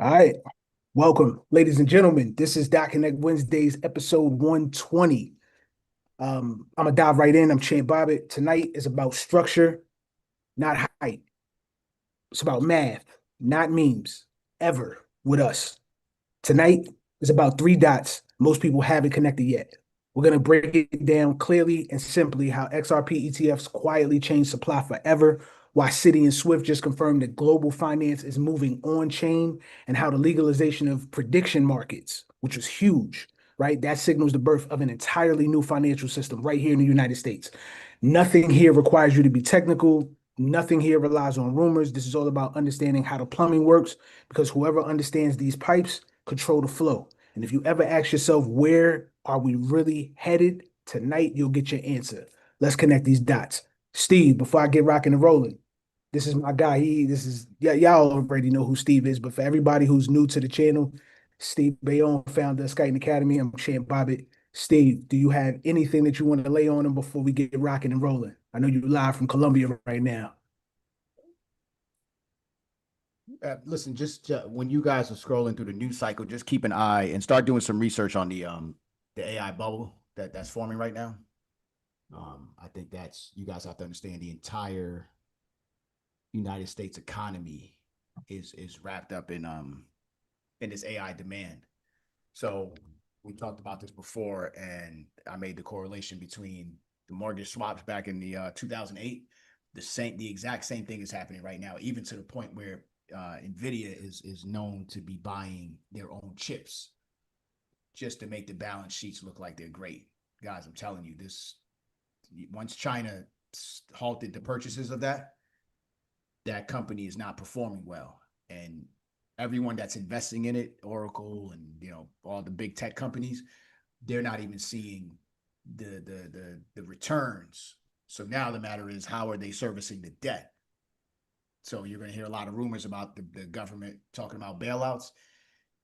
All right. Welcome, ladies and gentlemen. This is Dot Connect Wednesdays, episode 120. I'm gonna dive right in. I'm Champ Bobbitt. Tonight is about structure, not height. It's about math, not memes, ever with us. Tonight is about three dots most people haven't connected yet. We're going to break it down clearly and simply how XRP ETFs quietly change supply forever, why Citi and SWIFT just confirmed that global finance is moving on chain, and how the legalization of prediction markets, which was huge, right? That signals the birth of an entirely new financial system right here in the United States. Nothing here requires you to be technical. Nothing here relies on rumors. This is all about understanding how the plumbing works because whoever understands these pipes control the flow. And if you ever ask yourself, where are we really headed tonight, you'll get your answer. Let's connect these dots. Steve, before I get rocking and rolling, this is my guy. Yeah, y'all already know who Steve is, but for everybody who's new to the channel, Steve Bayonne, founder of Skyton Academy. I'm Champ Bobbitt. Steve, do you have anything that you want to lay on him before we get rocking and rolling? I know you're live from Colombia right now. Listen, just when you guys are scrolling through the news cycle, just keep an eye and start doing some research on the AI bubble that's forming right now. I think that's you guys have to understand the entire United States economy is wrapped up in this AI demand. So we talked about this before, and I made the correlation between the mortgage swaps back in the 2008. The exact same thing is happening right now, even to the point where Nvidia is known to be buying their own chips just to make the balance sheets look like they're great. Guys, I'm telling you, this once China halted the purchases of that company is not performing well. And everyone that's investing in it, Oracle and all the big tech companies, they're not even seeing the returns. So now the matter is, how are they servicing the debt? So you're going to hear a lot of rumors about the government talking about bailouts.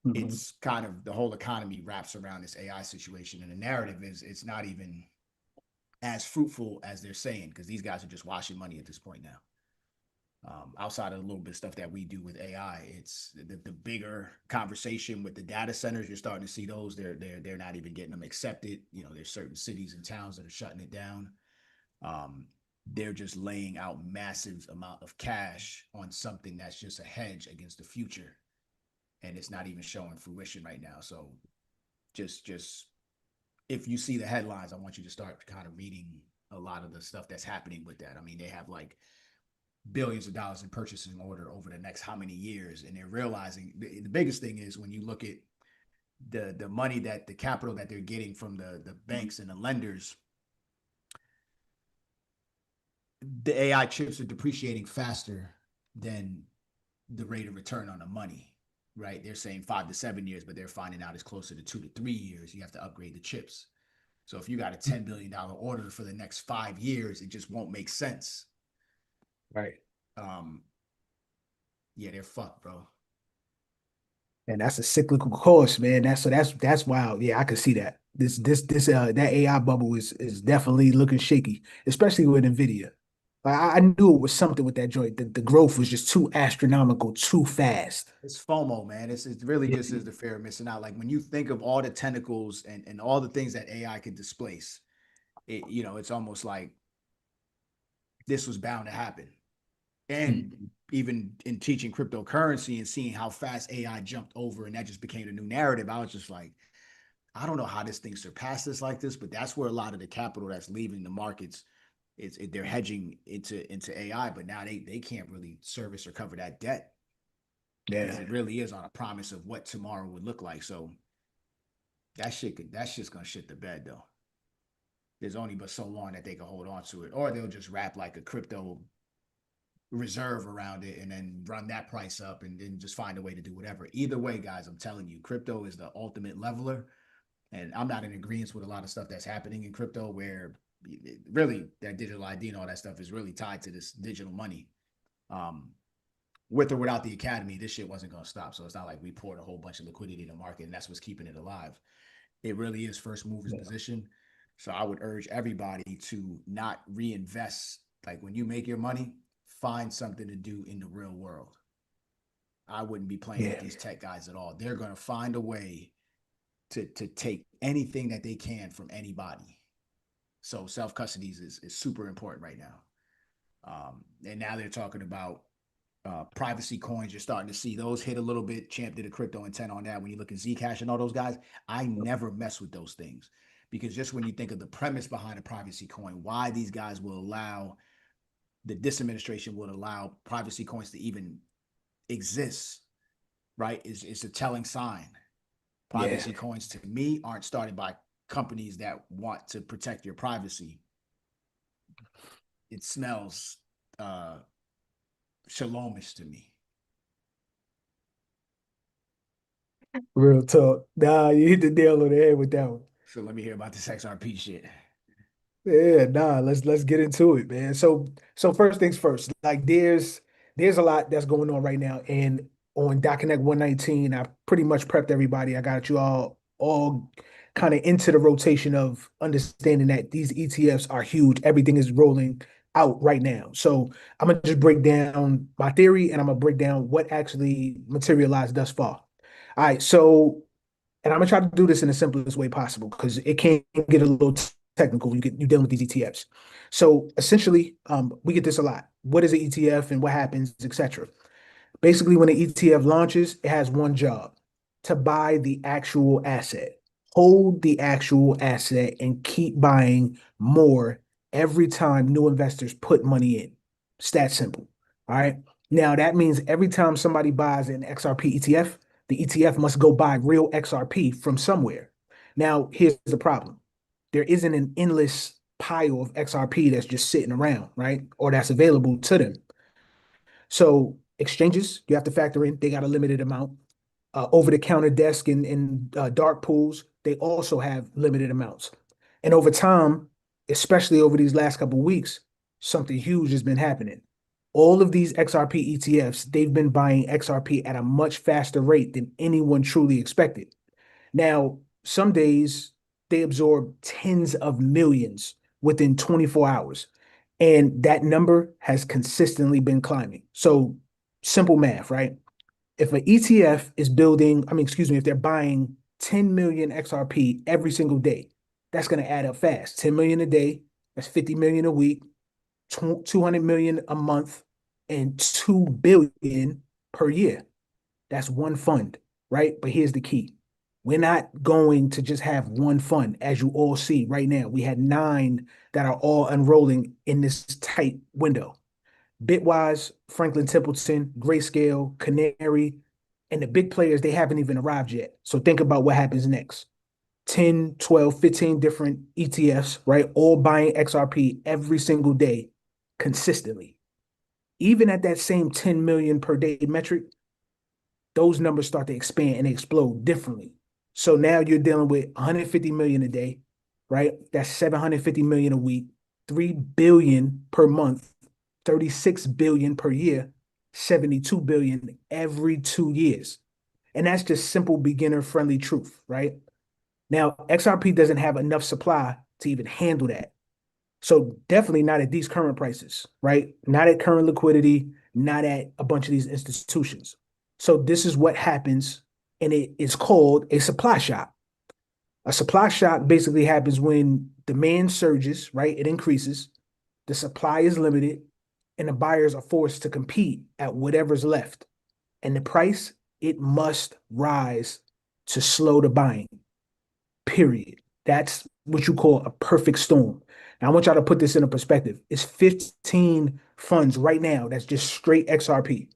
Mhm. It's kind of the whole economy wraps around this AI situation, and the narrative is it's not even as fruitful as they're saying, because these guys are just washing money at this point now. Outside of a little bit of stuff that we do with AI, it's the bigger conversation with the data centers. You're starting to see those. They're not even getting them accepted. There's certain cities and towns that are shutting it down. Um, they're just laying out massive amount of cash on something that's just a hedge against the future, and it's not even showing fruition right now. So just if you see the headlines, I want you to start kind of reading a lot of the stuff that's happening with that. I mean, they have like billions of dollars in purchasing order over the next how many years, and they're realizing the biggest thing is when you look at the money, that the capital that they're getting from the banks and the lenders, the AI chips are depreciating faster than the rate of return on the money, right? They're saying 5 to 7 years, but they're finding out it's closer to 2 to 3 years. You have to upgrade the chips. So if you got a $10 billion order for the next 5 years, it just won't make sense. Right. Um, yeah, they're fucked, bro. And that's a cyclical course, man. That's wild. Yeah, I could see that. That AI bubble is definitely looking shaky, especially with Nvidia. Like I knew it was something with that joint. The growth was just too astronomical, too fast. It's FOMO, man. It really Yeah. just is the fear of missing out. Like when you think of all the tentacles and all the things that AI could displace, it's almost like this was bound to happen. And Mhm. even in teaching cryptocurrency and seeing how fast AI jumped over and that just became the new narrative, I was just like, I don't know how this thing surpassed this like this, but that's where a lot of the capital that's leaving the markets they're hedging into AI, but now they can't really service or cover that debt because Yeah. it really is on a promise of what tomorrow would look like. So that's just gonna shit the bed though. There's only but so long that they can hold on to it, or they'll just wrap like a crypto reserve around it and then run that price up and then just find a way to do whatever. Either way, guys, I'm telling you, crypto is the ultimate leveler. And I'm not in agreement with a lot of stuff that's happening in crypto where really that digital ID and all that stuff is really tied to this digital money. Um, with or without the academy, this shit wasn't going to stop. So it's not like we poured a whole bunch of liquidity in the market and that's what's keeping it alive. It really is first movers Yeah. position. So I would urge everybody to not reinvest. Like when you make your money, find something to do in the real world. I wouldn't be playing with Yeah. these tech guys at all. They're going to find a way to take anything that they can from anybody. So self custody is super important right now. And now they're talking about privacy coins. You're starting to see those hit a little bit. Champ did a crypto intent on that. When you look at Zcash and all those guys, I never mess with those things because just when you think of the premise behind a privacy coin, why these guys will allow this administration would allow privacy coins to even exist, right? Is a telling sign. Yeah. Privacy coins to me aren't started by companies that want to protect your privacy. It smells shalomish to me. Real talk. Nah, you hit the nail on the head with that one. So let me hear about this XRP shit. Yeah, nah, let's get into it, man. So first things first, like there's a lot that's going on right now. And on Connect 119, I pretty much prepped everybody. I got you all kind of into the rotation of understanding that these ETFs are huge. Everything is rolling out right now. So I'm gonna just break down my theory and I'm gonna break down what actually materialized thus far. All right, so and I'm gonna try to do this in the simplest way possible because it can get a little technical when you're dealing with these ETFs. So essentially, we get this a lot. What is an ETF and what happens, etc. Basically, when an ETF launches, it has one job: to buy the actual asset, hold the actual asset, and keep buying more every time new investors put money in. It's that simple. All right. Now, that means every time somebody buys an XRP ETF, the ETF must go buy real XRP from somewhere. Now, here's the problem: there isn't an endless pile of XRP that's just sitting around, right? Or that's available to them. So exchanges, you have to factor in, they got a limited amount. Over-the-counter desk and dark pools, they also have limited amounts. And over time, especially over these last couple of weeks, something huge has been happening. All of these XRP ETFs, they've been buying XRP at a much faster rate than anyone truly expected. Now, some days they absorb tens of millions within 24 hours. And that number has consistently been climbing. So simple math, right? If an ETF is building, I mean, excuse me, if they're buying 10 million XRP every single day, that's going to add up fast. 10 million a day, that's 50 million a week, 200 million a month, and 2 billion per year. That's one fund, right? But here's the key. We're not going to just have one fund, as you all see right now. We had 9 that are all unrolling in this tight window. Bitwise, Franklin Templeton, Grayscale, Canary, and the big players, they haven't even arrived yet. So think about what happens next. 10, 12, 15 different ETFs, right? All buying XRP every single day consistently. Even at that same 10 million per day metric, those numbers start to expand and explode differently. So now you're dealing with 150 million a day, right? That's 750 million a week, 3 billion per month, 36 billion per year, 72 billion every 2 years. And that's just simple beginner friendly truth, right? Now, XRP doesn't have enough supply to even handle that. So definitely not at these current prices, right? Not at current liquidity, not at a bunch of these institutions. So this is what happens, and it is called a supply shock. A supply shock basically happens when demand surges, right? It increases, the supply is limited, and the buyers are forced to compete at whatever's left. And the price, it must rise to slow the buying, period. That's what you call a perfect storm. Now, I want y'all to put this in a perspective. It's 15 funds right now that's just straight XRP.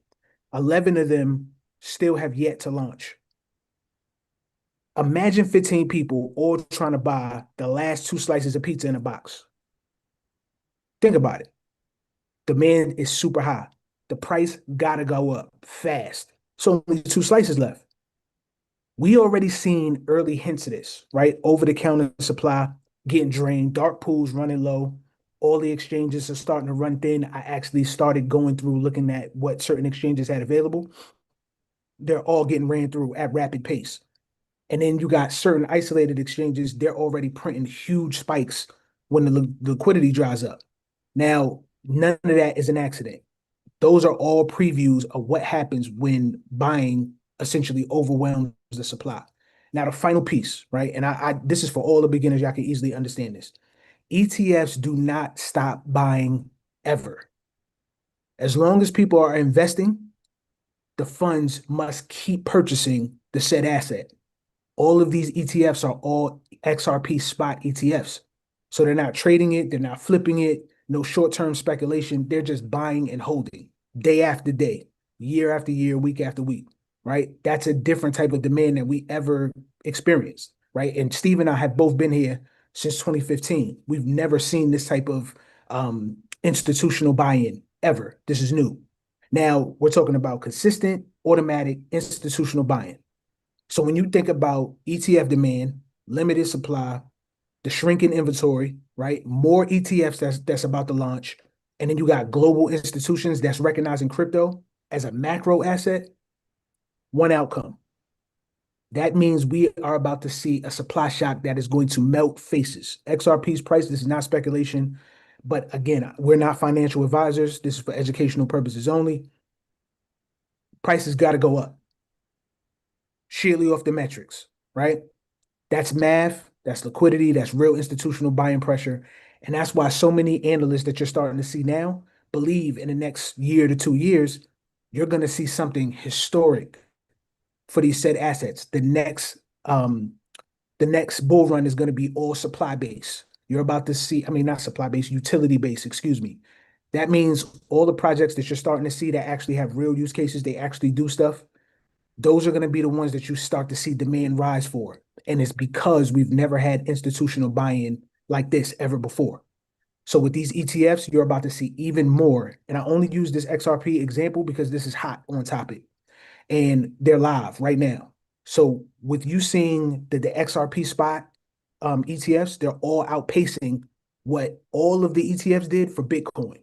11 of them still have yet to launch. Imagine 15 people all trying to buy the last 2 slices of pizza in a box. Think about it. Demand is super high. The price gotta go up fast. So only 2 slices left. We already seen early hints of this, right? Over the counter supply getting drained, dark pools running low, all the exchanges are starting to run thin. I actually started going through looking at what certain exchanges had available. They're all getting ran through at rapid pace. And then you got certain isolated exchanges, they're already printing huge spikes when the liquidity dries up. Now, none of that is an accident. Those are all previews of what happens when buying essentially overwhelms the supply. Now, the final piece, right? And this is for all the beginners, y'all can easily understand this. ETFs do not stop buying ever. As long as people are investing, the funds must keep purchasing the said asset. All of these ETFs are all XRP spot ETFs. So they're not trading it, they're not flipping it, no short-term speculation. They're just buying and holding day after day, year after year, week after week, right? That's a different type of demand than we ever experienced, right? And Steve and I have both been here since 2015. We've never seen this type of institutional buy-in ever. This is new. Now we're talking about consistent, automatic, institutional buy-in. So when you think about ETF demand, limited supply, the shrinking inventory, right? More ETFs that's about to launch, and then you got global institutions that's recognizing crypto as a macro asset, one outcome. That means we are about to see a supply shock that is going to melt faces. XRP's price, this is not speculation, but again, we're not financial advisors. This is for educational purposes only. Prices got to go up, sheerly off the metrics, right? That's math, that's liquidity, that's real institutional buying pressure. And that's why so many analysts that you're starting to see now believe in the next year to 2 years, you're going to see something historic for these said assets. The next bull run is going to be all supply base. You're about to see, I mean, not supply base, utility base, excuse me. That means all the projects that you're starting to see that actually have real use cases, they actually do stuff. Those are going to be the ones that you start to see demand rise for. And it's because we've never had institutional buy-in like this ever before. So with these ETFs, you're about to see even more. And I only use this XRP example because this is hot on topic and they're live right now. So with you seeing the XRP spot ETFs, they're all outpacing what all of the ETFs did for Bitcoin.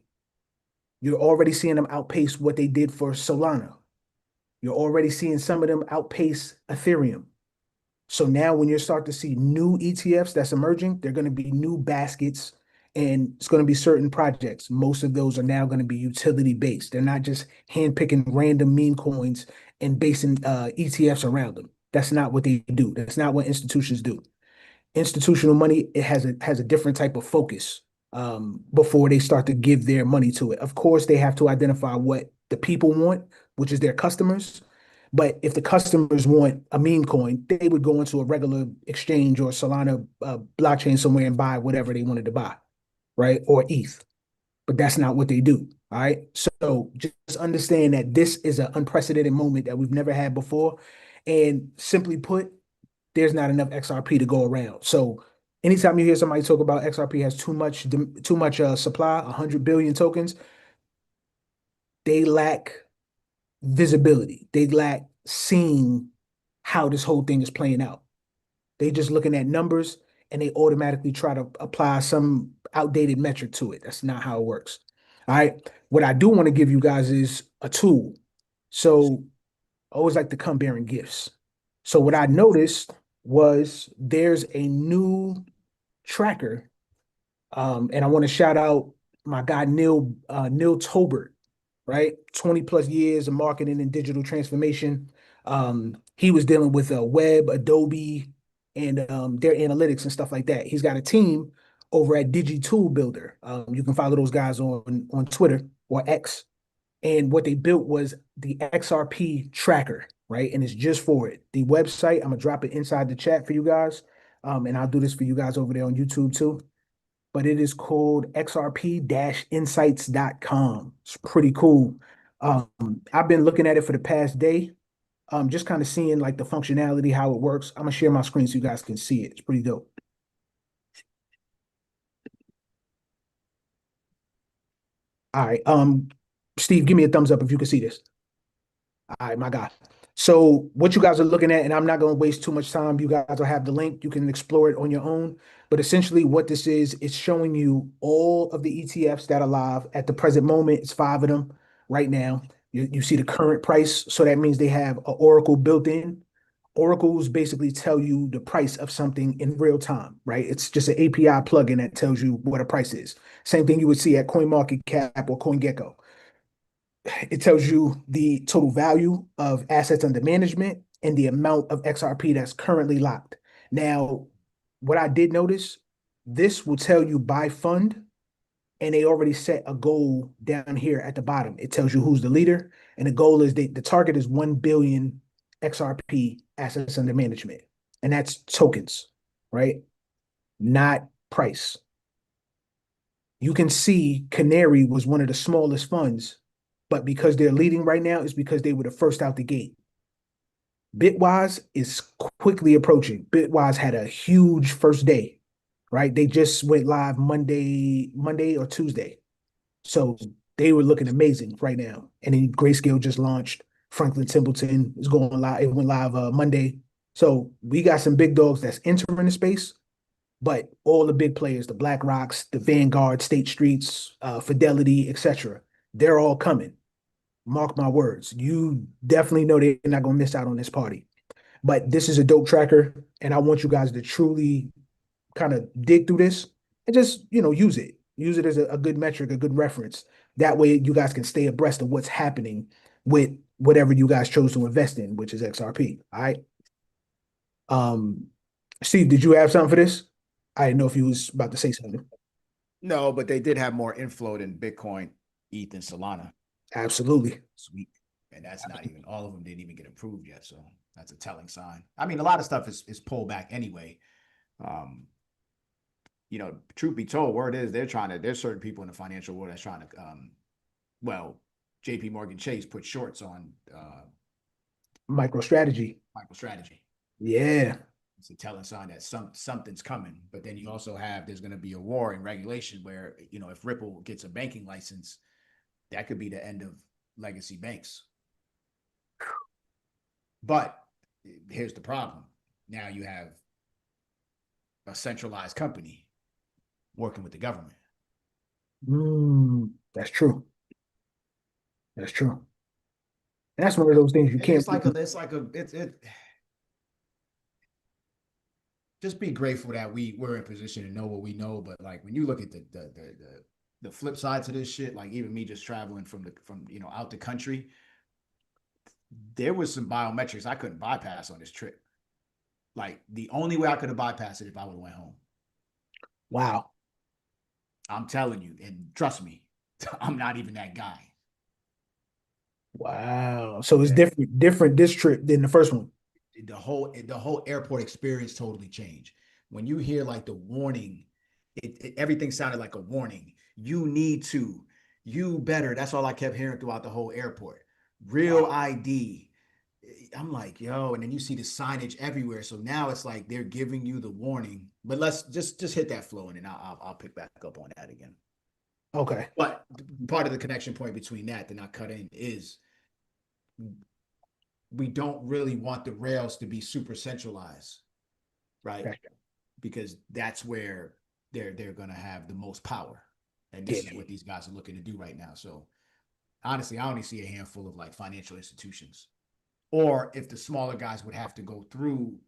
You're already seeing them outpace what they did for Solana. You're already seeing some of them outpace Ethereum. So now when you start to see new ETFs that's emerging, they're going to be new baskets and it's going to be certain projects. Most of those are now going to be utility based. They're not just handpicking random meme coins and basing ETFs around them. That's not what they do. That's not what institutions do. Institutional money, it has a different type of focus before they start to give their money to it. Of course, they have to identify what the people want, which is their customers. But if the customers want a meme coin, they would go into a regular exchange or Solana blockchain somewhere and buy whatever they wanted to buy, right? Or ETH. But that's not what they do. All right. So just understand that this is an unprecedented moment that we've never had before. And simply put, there's not enough XRP to go around. So anytime you hear somebody talk about XRP has too much supply, 100 billion tokens, they lack visibility. They lack seeing how this whole thing is playing out. They just looking at numbers and they automatically try to apply some outdated metric to it. That's not how it works. All right. What I do want to give you guys is a tool. So I always like to come bearing gifts. So what I noticed was there's a new tracker, and I want to shout out my guy Neil Tolbert, right? 20 plus years of marketing and digital transformation. He was dealing with web, Adobe, and their analytics and stuff like that. He's got a team over at DigiTool Builder. You can follow those guys on Twitter or X. And what they built was the XRP tracker, right? And it's just for it. The website, I'm gonna drop it inside the chat for you guys. And I'll do this for you guys over there on YouTube too. But it is called xrp-insights.com. It's pretty cool. I've been looking at it for the past day, just kind of seeing like the functionality, how it works. I'm gonna share my screen so you guys can see it. It's pretty dope. All right. Steve, give me a thumbs up if you can see this. All right, my guy. So what you guys are looking at, and I'm not going to waste too much time. You guys will have the link. You can explore it on your own. But essentially what this is, it's showing you all of the ETFs that are live at the present moment. It's 5 of them right now. You see the current price. So that means they have an Oracle built in. Oracles basically tell you the price of something in real time, right? It's just an API plugin that tells you what a price is. Same thing you would see at CoinMarketCap or CoinGecko. it tells you the total value of assets under management and the amount of XRP that's currently locked. Now, what I did notice, this will tell you by fund, and they already set a goal down here at the bottom. It tells you who's the leader, and the goal is the target is 1 billion XRP assets under management, and that's tokens, right? Not price. You can see Canary was one of the smallest funds, but because they're leading right now, is because they were the first out the gate. Bitwise is quickly approaching. Bitwise had a huge first day, right? They just went live Monday or Tuesday. So they were looking amazing right now. And then Grayscale just launched. Franklin Templeton is going live. It went live Monday. So we got some big dogs that's entering the space, but all the big players, the Black Rocks, the Vanguard, State Streets, Fidelity, etc., they're all coming. Mark my words. You definitely know they're not going to miss out on this party. But this is a dope tracker, and I want you guys to truly kind of dig through this and just, use it. Use it as a good metric, a good reference. That way you guys can stay abreast of what's happening with whatever you guys chose to invest in, which is XRP. All right. Um, Steve, did you have something for this? I didn't know if you was about to say something. No, but they did have more inflow than Bitcoin, ETH, and Solana Absolutely. this week. And that's not even, all of them didn't even get approved yet. So that's a telling sign. I mean, a lot of stuff is pulled back anyway. Truth be told, word is there's certain people in the financial world that's trying to, JP Morgan Chase put shorts on MicroStrategy. MicroStrategy. Yeah. It's a telling sign that something's coming. But then you also there's going to be a war in regulation where, if Ripple gets a banking license, that could be the end of legacy banks. But here's the problem. Now you have a centralized company working with the government. That's true. That's true. And that's one of those things you can't. Just be grateful that we're in position to know what we know. But like when you look at the flip side to this shit, like even me just traveling from out the country, there was some biometrics I couldn't bypass on this trip. Like the only way I could have bypassed it if I would have went home. Wow. I'm telling you, and trust me, I'm not even that guy. Wow. So it's different this trip than the first one. The whole airport experience totally changed. When you hear like the warning, everything sounded like a warning. You better. That's all I kept hearing throughout the whole airport. Real Wow. ID. I'm like, yo, and then you see the signage everywhere. So now it's like they're giving you the warning. But let's just hit that flow, and then I'll pick back up on that again. Okay. But part of the connection point between that I cut in is we don't really want the rails to be super centralized, right? Okay. Because that's where they're going to have the most power, and this is Yeah. what these guys are looking to do right now. So honestly, I only see a handful of like financial institutions, or if the smaller guys would have to go through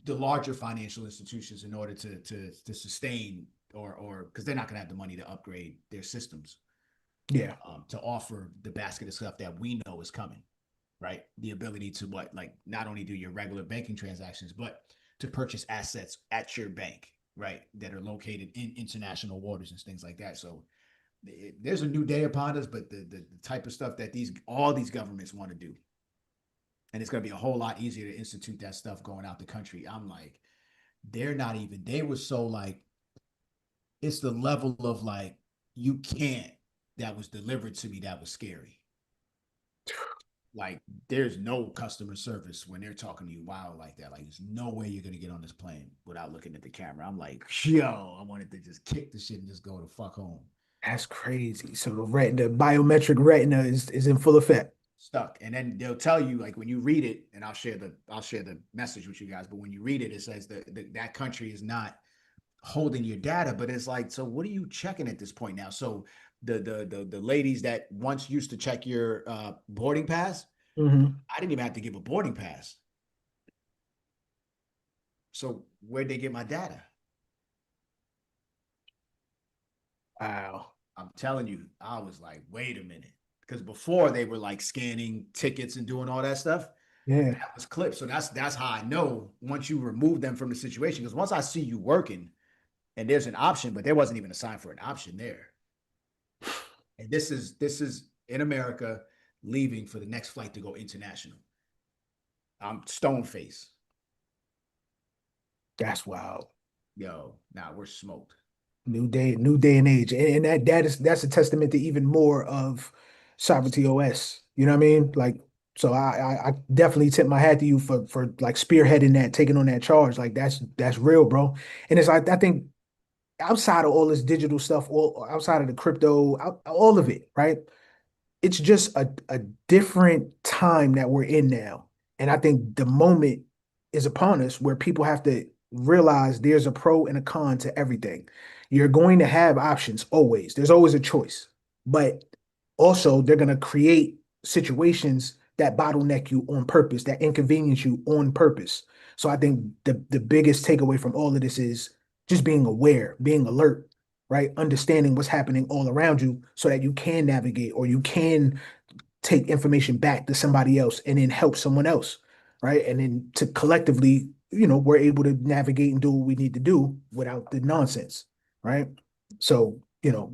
the larger financial institutions in order to sustain, or because they're not going to have the money to upgrade their systems, Yeah. to offer the basket of stuff that we know is coming, right? The ability to not only do your regular banking transactions, but to purchase assets at your bank, right? That are located in international waters and things like that. So there's a new day upon us, but the type of stuff that all these governments want to do, and it's going to be a whole lot easier to institute that stuff going out the country. I'm like, they were so like, it's the level of like, you can't, that was delivered to me that was scary. Like there's no customer service when they're talking to you wild like that. Like there's no way you're gonna get on this plane without looking at the camera. I'm like, yo, I wanted to just kick the shit and just go the fuck home. That's crazy. So the biometric retina is in full effect. Stuck. And then they'll tell you, like when you read it, and I'll share the message with you guys, but when you read it, it says that country is not holding your data, but it's like, so what are you checking at this point now? So the ladies that once used to check your boarding pass, Mm-hmm. I didn't even have to give a boarding pass. So where'd they get my data? Wow. I'm telling you, I was like, wait a minute. because before they were like scanning tickets and doing all that stuff. Yeah, That was clipped. So that's how I know once you remove them from the situation. Because once I see you working and there's an option, but there wasn't even a sign for an option there. And this is in America leaving for the next flight to go international. I'm stone face. that's wild. Yo, nah, we're smoked. New day and age, and that's a testament to even more of sovereignty OS. You know what I mean? Like, so I definitely tip my hat to you for like spearheading that, taking on that charge. Like that's real, bro. And it's like I think outside of all this digital stuff, all outside of the crypto, all of it, right? It's just a different time that we're in now. And I think the moment is upon us where people have to realize there's a pro and a con to everything. You're going to have options always. There's always a choice. But also they're going to create situations that bottleneck you on purpose, that inconvenience you on purpose. So I think the biggest takeaway from all of this is just being aware, being alert, right? Understanding what's happening all around you so that you can navigate or you can take information back to somebody else and then help someone else, right? And then to collectively, we're able to navigate and do what we need to do without the nonsense, right? So,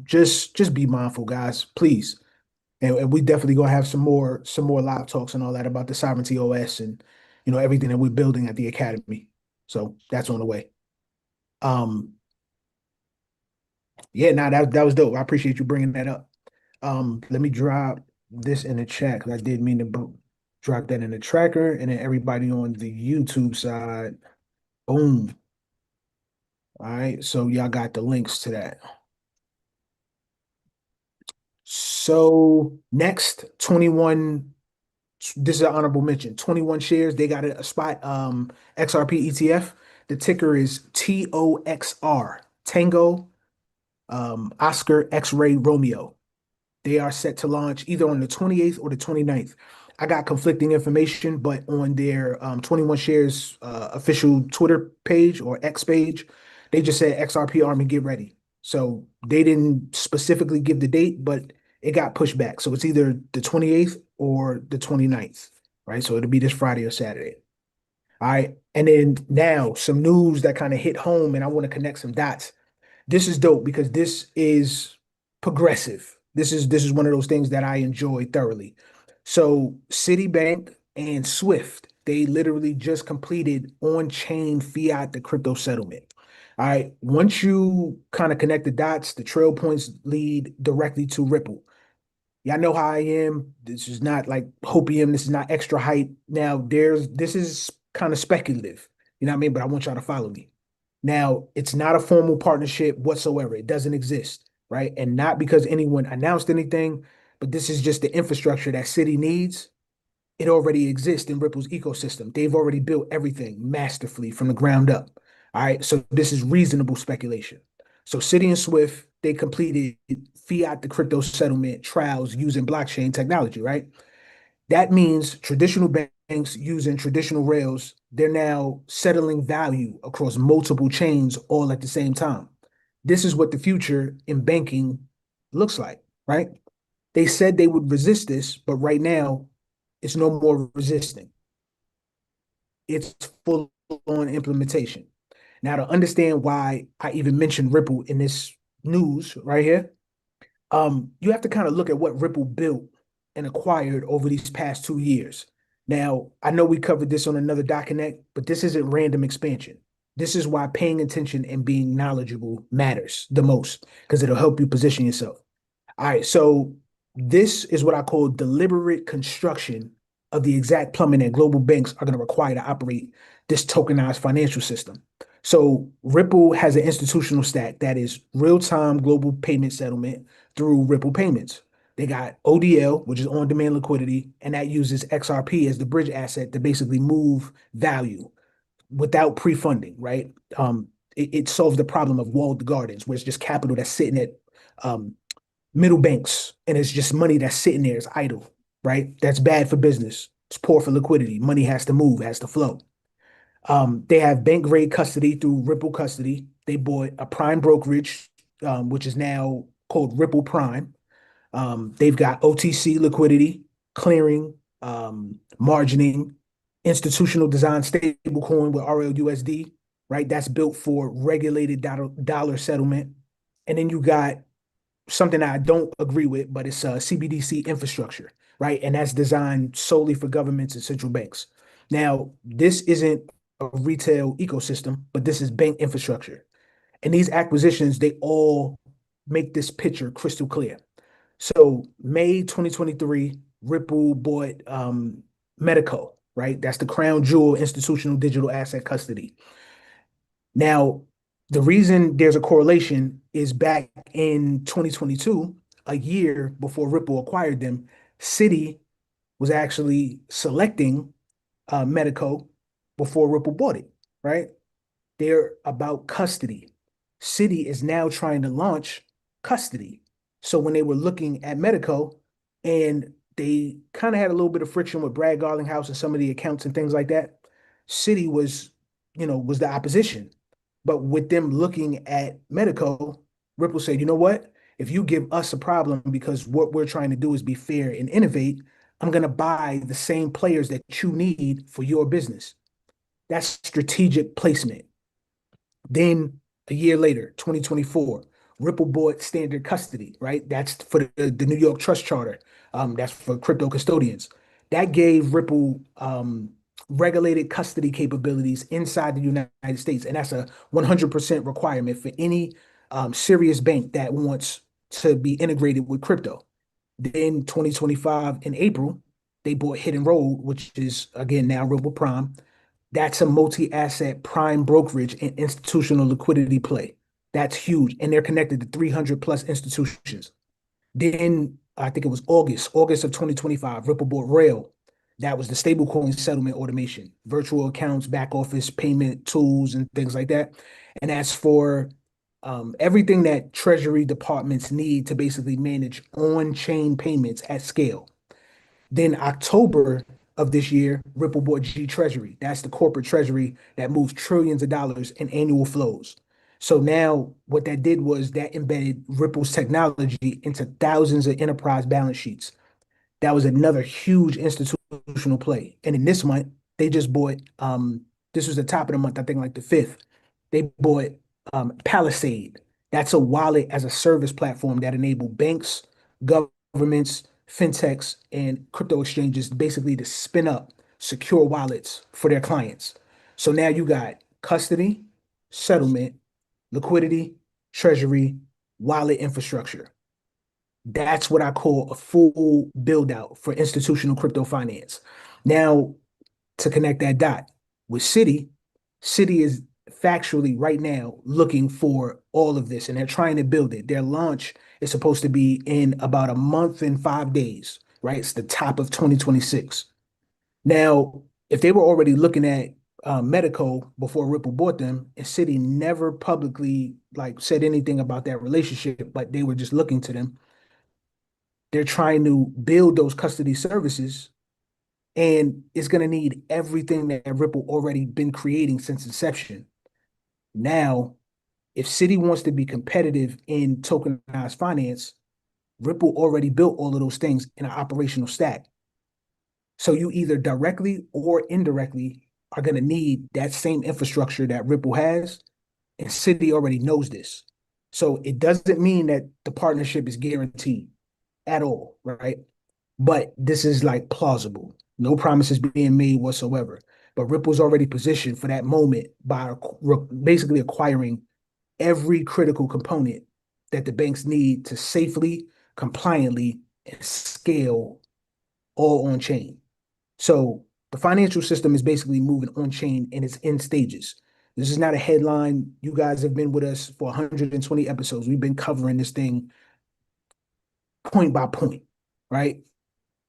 just be mindful, guys, please. And we definitely gonna have some more live talks and all that about the sovereignty OS and everything that we're building at the academy. So that's on the way. Um, Yeah, nah, that was dope. I appreciate you bringing that up. Let me drop this in the chat because I did mean to drop that in the tracker, and then everybody on the YouTube side, boom. All right, so y'all got the links to that. So next, 21. This is an honorable mention. 21 shares. They got a spot. XRP ETF. The ticker is TOXR. Tango, Oscar, X-Ray, Romeo. They are set to launch either on the 28th or the 29th. I got conflicting information, but on their 21 Shares official Twitter page or X page, they just said XRP Army get ready. So they didn't specifically give the date, but it got pushed back. So it's either the 28th or the 29th, right? So it'll be this Friday or Saturday. All right. And then now some news that kind of hit home, and I want to connect some dots. This is dope because this is progressive. This is one of those things that I enjoy thoroughly. So Citibank and SWIFT, they literally just completed on-chain fiat to crypto settlement. All right. Once you kind of connect the dots, the trail points lead directly to Ripple. Y'all know how I am. This is not like hopium. This is not extra hype. Now, this is kind of speculative. You know what I mean? But I want y'all to follow me. Now, it's not a formal partnership whatsoever. It doesn't exist, right? And not because anyone announced anything, but this is just the infrastructure that Citi needs. It already exists in Ripple's ecosystem. They've already built everything masterfully from the ground up. All right. So this is reasonable speculation. So Citi and Swift, they completed fiat to crypto settlement trials using blockchain technology, right? That means traditional banks using traditional rails, they're now settling value across multiple chains all at the same time. This is what the future in banking looks like, right? They said they would resist this, but right now it's no more resisting. It's full on implementation. Now, to understand why I even mentioned Ripple in this news right here, you have to kind of look at what Ripple built and acquired over these past 2 years. Now, I know we covered this on another Dot Connect, but this isn't random expansion. This is why paying attention and being knowledgeable matters the most because it'll help you position yourself. All right, so this is what I call deliberate construction of the exact plumbing that global banks are going to require to operate this tokenized financial system. So Ripple has an institutional stack that is real-time global payment settlement through Ripple Payments. They got ODL, which is on-demand liquidity, and that uses XRP as the bridge asset to basically move value without pre-funding, right? It solves the problem of walled gardens, where it's just capital that's sitting at um, middle banks, and it's just money that's sitting there, it's idle, right? That's bad for business. It's poor for liquidity. Money has to move, has to flow. They have bank grade custody through Ripple Custody. They bought a prime brokerage, which is now called Ripple Prime. They've got OTC liquidity, clearing, margining, institutional design stablecoin with RLUSD, right? That's built for regulated dollar settlement. And then you got something that I don't agree with, but it's CBDC infrastructure, right? And that's designed solely for governments and central banks. Now, this isn't a retail ecosystem, but this is bank infrastructure. And these acquisitions, they all make this picture crystal clear. So May 2023, Ripple bought Medico, right? That's the crown jewel institutional digital asset custody. Now, the reason there's a correlation is back in 2022, a year before Ripple acquired them, Citi was actually selecting Medico before Ripple bought it, right? They're about custody. Citi is now trying to launch custody. So when they were looking at Medico and they kind of had a little bit of friction with Brad Garlinghouse and some of the accounts and things like that, Citi was the opposition. But with them looking at Medico, Ripple said, you know what? If you give us a problem because what we're trying to do is be fair and innovate, I'm going to buy the same players that you need for your business. That's strategic placement. Then a year later, 2024, Ripple bought Standard Custody, right? That's for the New York Trust Charter. That's for crypto custodians. That gave Ripple regulated custody capabilities inside the United States. And that's a 100% requirement for any serious bank that wants to be integrated with crypto. Then 2025 in April, they bought Hidden Road, which is again now Ripple Prime. That's a multi-asset prime brokerage and institutional liquidity play. That's huge. And they're connected to 300 plus institutions. Then I think it was August of 2025, Ripple bought Rail. That was the stablecoin settlement automation, virtual accounts, back office payment tools, and things like that. And that's for everything that treasury departments need to basically manage on-chain payments at scale. Then October of this year, Ripple bought G Treasury. That's the corporate treasury that moves trillions of dollars in annual flows. So now what that did was that embedded Ripple's technology into thousands of enterprise balance sheets. That was another huge institutional play. And in this month, they just bought, this was the top of the month, I think like the fifth. They bought Palisade. That's a wallet as a service platform that enable banks, governments, fintechs, and crypto exchanges basically to spin up secure wallets for their clients. So now you got custody, settlement, liquidity, treasury, wallet infrastructure. That's what I call a full build out for institutional crypto finance. Now, to connect that dot with Citi, Citi is factually right now looking for all of this and they're trying to build it. Their launch is supposed to be in about a month and 5 days, right? It's the top of 2026. Now, if they were already looking at Medico before Ripple bought them, and Citi never publicly like said anything about that relationship, but they were just looking to them. They're trying to build those custody services and it's going to need everything that Ripple already been creating since inception. Now, if Citi wants to be competitive in tokenized finance, Ripple already built all of those things in an operational stack. So you either directly or indirectly are going to need that same infrastructure that Ripple has, and Citi already knows this. So it doesn't mean that the partnership is guaranteed at all, right? But this is like plausible. No promises being made whatsoever. But Ripple's already positioned for that moment by basically acquiring every critical component that the banks need to safely, compliantly, and scale all on chain. So the financial system is basically moving on chain and it's in stages. This is not a headline. You guys have been with us for 120 episodes. We've been covering this thing point by point, right?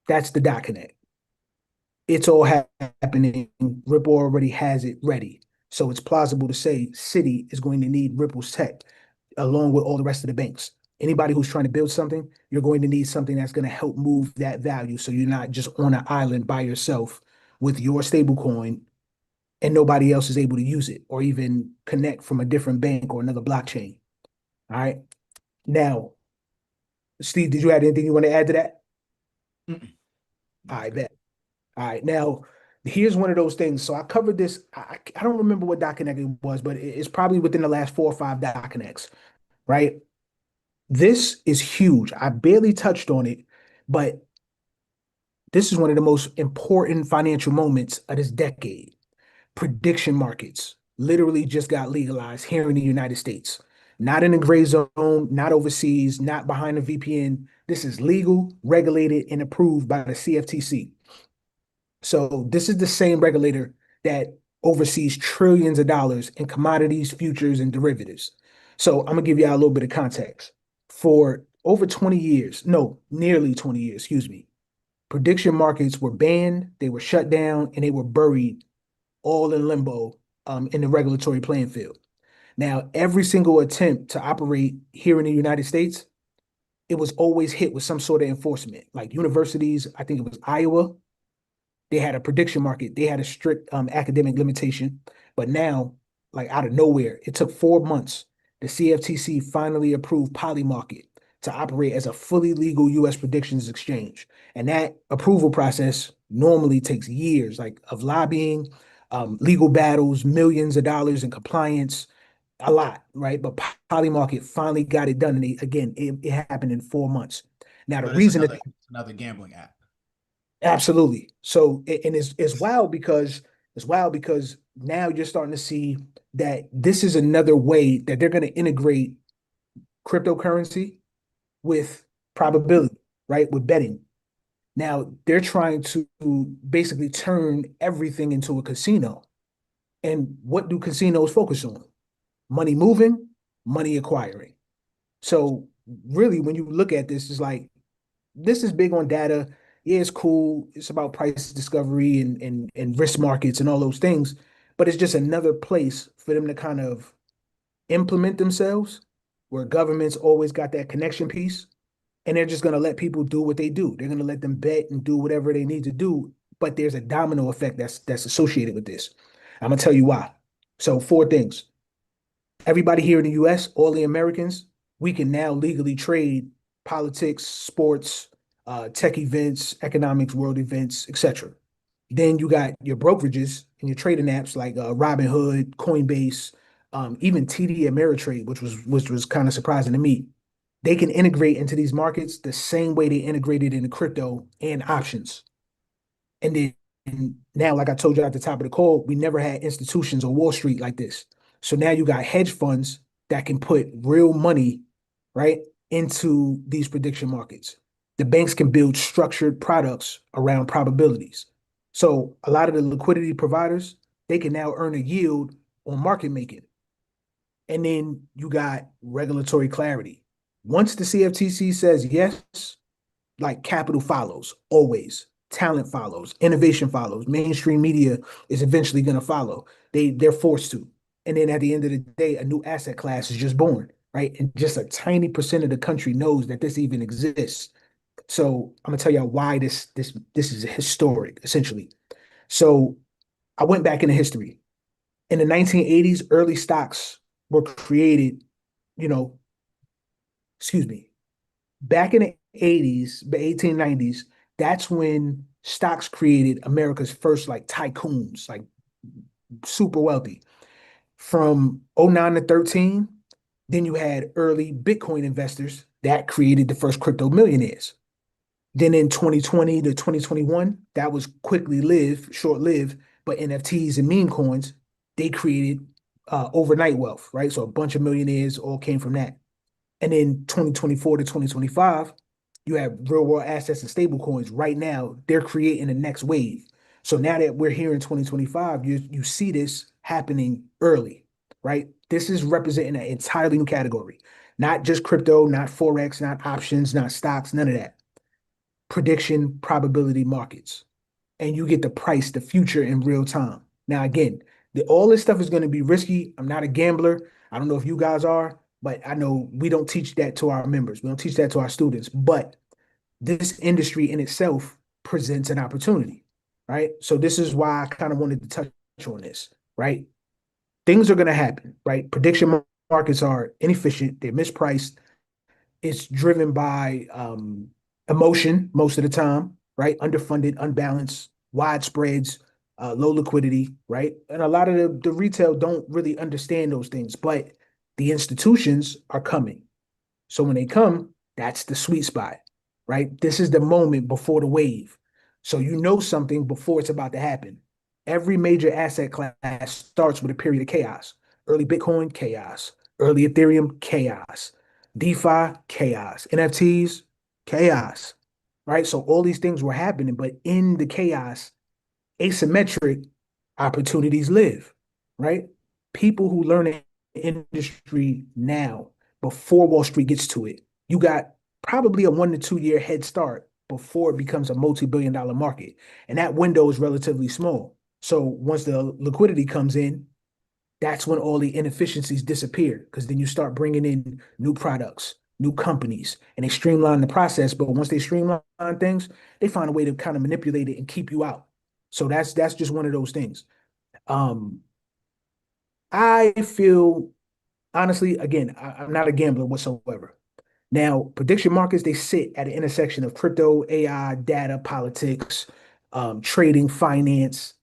That's the dot connect. It's all happening. Ripple already has it ready. So it's plausible to say Citi is going to need Ripple's tech along with all the rest of the banks. Anybody who's trying to build something, you're going to need something that's going to help move that value. So you're not just on an island by yourself with your stablecoin and nobody else is able to use it or even connect from a different bank or another blockchain. All right. Now, Steve, did you have anything you want to add to that? Mm-mm. That's I good. bet. All right. Now, here's one of those things. So I covered this. I don't remember what Doc Connect it was, but it's probably within the last 4 or 5 Doc Connects, right? This is huge. I barely touched on it, but this is one of the most important financial moments of this decade. Prediction markets literally just got legalized here in the United States. Not in the gray zone, not overseas, not behind a VPN. This is legal, regulated, and approved by the CFTC. So this is the same regulator that oversees trillions of dollars in commodities, futures, and derivatives. So I'm gonna give you all a little bit of context. For over 20 years, no, nearly 20 years, excuse me, prediction markets were banned, they were shut down, and they were buried all in limbo in the regulatory playing field. Now, every single attempt to operate here in the United States, it was always hit with some sort of enforcement. Like universities, I think it was Iowa, they had a prediction market. They had a strict academic limitation. But now, like out of nowhere, it took 4 months. The CFTC finally approved Polymarket to operate as a fully legal US predictions exchange. And that approval process normally takes years, like of lobbying, legal battles, millions of dollars in compliance, a lot, right? But Polymarket finally got it done. And again, it happened in 4 months. Now, the But it's reason another that it's another gambling app. Absolutely. So, and it's wild because now you're starting to see that this is another way that they're going to integrate cryptocurrency with probability, right? With betting. Now they're trying to basically turn everything into a casino. And what do casinos focus on? Money moving, money acquiring. So really, when you look at this, it's like this is big on data. Yeah, it's cool. It's about price discovery and risk markets and all those things. But it's just another place for them to kind of implement themselves, where governments always got that connection piece, and they're just going to let people do what they do. They're going to let them bet and do whatever they need to do. But there's a domino effect that's associated with this. I'm gonna tell you why. So 4 things. Everybody here in the US, all the Americans, we can now legally trade politics, sports, tech events, economics, world events, etc. Then you got your brokerages and your trading apps like Robinhood, Coinbase, even TD Ameritrade, which was kind of surprising to me. They can integrate into these markets the same way they integrated into crypto and options. And then now, like I told you at the top of the call, we never had institutions on Wall Street like this. So now you got hedge funds that can put real money, right, into these prediction markets. The banks can build structured products around probabilities. So a lot of the liquidity providers, they can now earn a yield on market making. And then you got regulatory clarity. Once the CFTC says yes, like capital follows always. Talent follows, innovation follows, mainstream media is eventually going to follow. They're forced to. And then at the end of the day, a new asset class is just born, right? And just a tiny percent of the country knows that this even exists. So I'm gonna tell you why this is historic, essentially. So I went back into history. In the 1980s, early stocks were created, you know, excuse me, back in the 80s, the 1890s, that's when stocks created America's first like tycoons, like super wealthy. From '09 to 13, then you had early Bitcoin investors that created the first crypto millionaires. Then in 2020 to 2021, that was quickly lived, short lived, but NFTs and meme coins, they created overnight wealth, right? So a bunch of millionaires all came from that. And then 2024 to 2025, you have real world assets and stable coins. Right now, they're creating the next wave. So now that we're here in 2025, you see this happening early, right? This is representing an entirely new category, not just crypto, not Forex, not options, not stocks, none of that. Prediction probability markets. And you get to price the future in real time. Now, again, all this stuff is going to be risky. I'm not a gambler. I don't know if you guys are, but I know we don't teach that to our members. We don't teach that to our students. But this industry in itself presents an opportunity, right? So this is why I kind of wanted to touch on this, right? Things are going to happen, right? Prediction markets are inefficient, they're mispriced, It's driven by emotion most of the time, right? Underfunded, unbalanced, wide spreads, low liquidity, right? And a lot of the retail don't really understand those things, but the institutions are coming. So when they come, that's the sweet spot, right? This is the moment before the wave. So you know something before it's about to happen. Every major asset class starts with a period of chaos. Early Bitcoin, chaos. Early Ethereum, chaos. DeFi, chaos. NFTs, chaos, right? So all these things were happening, but in the chaos, asymmetric opportunities live, right? People who learn the industry now before Wall Street gets to it, you got probably a 1 to 2 year head start before it becomes a multi-billion-dollar market. And that window is relatively small. So once the liquidity comes in, that's when all the inefficiencies disappear because then you start bringing in new products, new companies, and they streamline the process. But once they streamline things, they find a way to kind of manipulate it and keep you out. So that's just one of those things. Um, I feel honestly, again, I'm not a gambler whatsoever. Now, prediction markets, they sit at an intersection of crypto, AI, data, politics, trading, finance,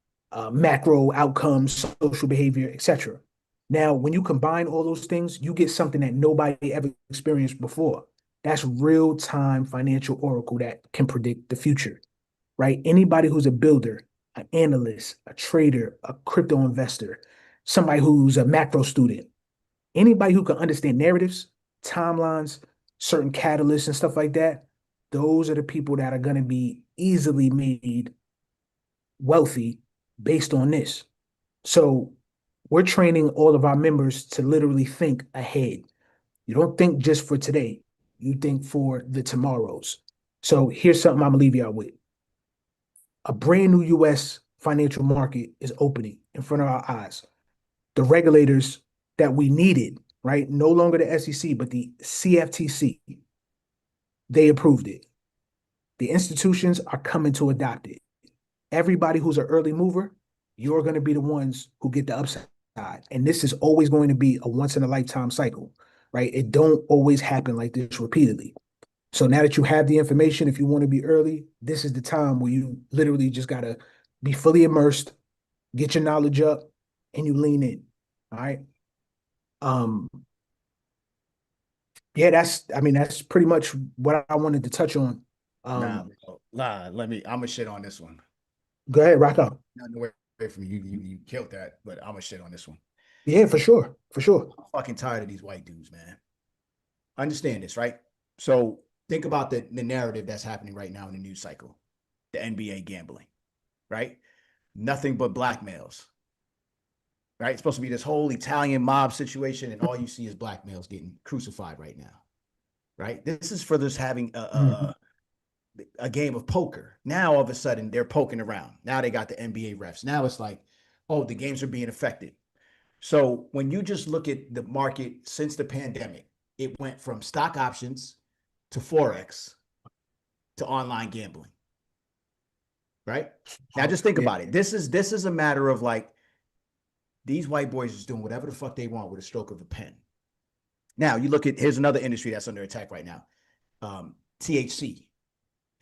macro outcomes, social behavior, etc. Now, when you combine all those things, you get something that nobody ever experienced before. That's real-time financial oracle that can predict the future, right? Anybody who's a builder, an analyst, a trader, a crypto investor, somebody who's a macro student, anybody who can understand narratives, timelines, certain catalysts and stuff like that, those are the people that are going to be easily made wealthy based on this. So we're training all of our members to literally think ahead. You don't think just for today, you think for the tomorrows. So here's something I'm going to leave y'all with. A brand new US financial market is opening in front of our eyes. The regulators that we needed, right? No longer the SEC, but the CFTC, they approved it. The institutions are coming to adopt it. Everybody who's an early mover, you're going to be the ones who get the upside. And this is always going to be a once in a lifetime cycle, right? It don't always happen like this repeatedly. So now that you have the information, if you want to be early, this is the time where you literally just got to be fully immersed, get your knowledge up, and you lean in. All right. Um, yeah, that's pretty much what I wanted to touch on. Nah, Um, bro. I'm gonna shit on this one. Go ahead, rock out. Nothing away from you. You killed that, but I'm gonna shit on this one. Yeah, for sure, for sure. I'm fucking tired of these white dudes, man. Understand this, right? So think about the narrative that's happening right now in the news cycle. The NBA gambling, right? Nothing but black males, right? It's supposed to be this whole Italian mob situation, and all you see is black males getting crucified right now, right? This is for this having Mhm. a game of poker. Now all of a sudden they're poking around. Now they got the NBA refs. Now it's like, oh, the games are being affected. So when you just look at the market since the pandemic, it went from stock options to forex to online gambling, right? Now just think Yeah, about it. This is a matter of like these white boys just doing whatever the fuck they want with a stroke of a pen. Now you look at here's another industry that's under attack right now. THC,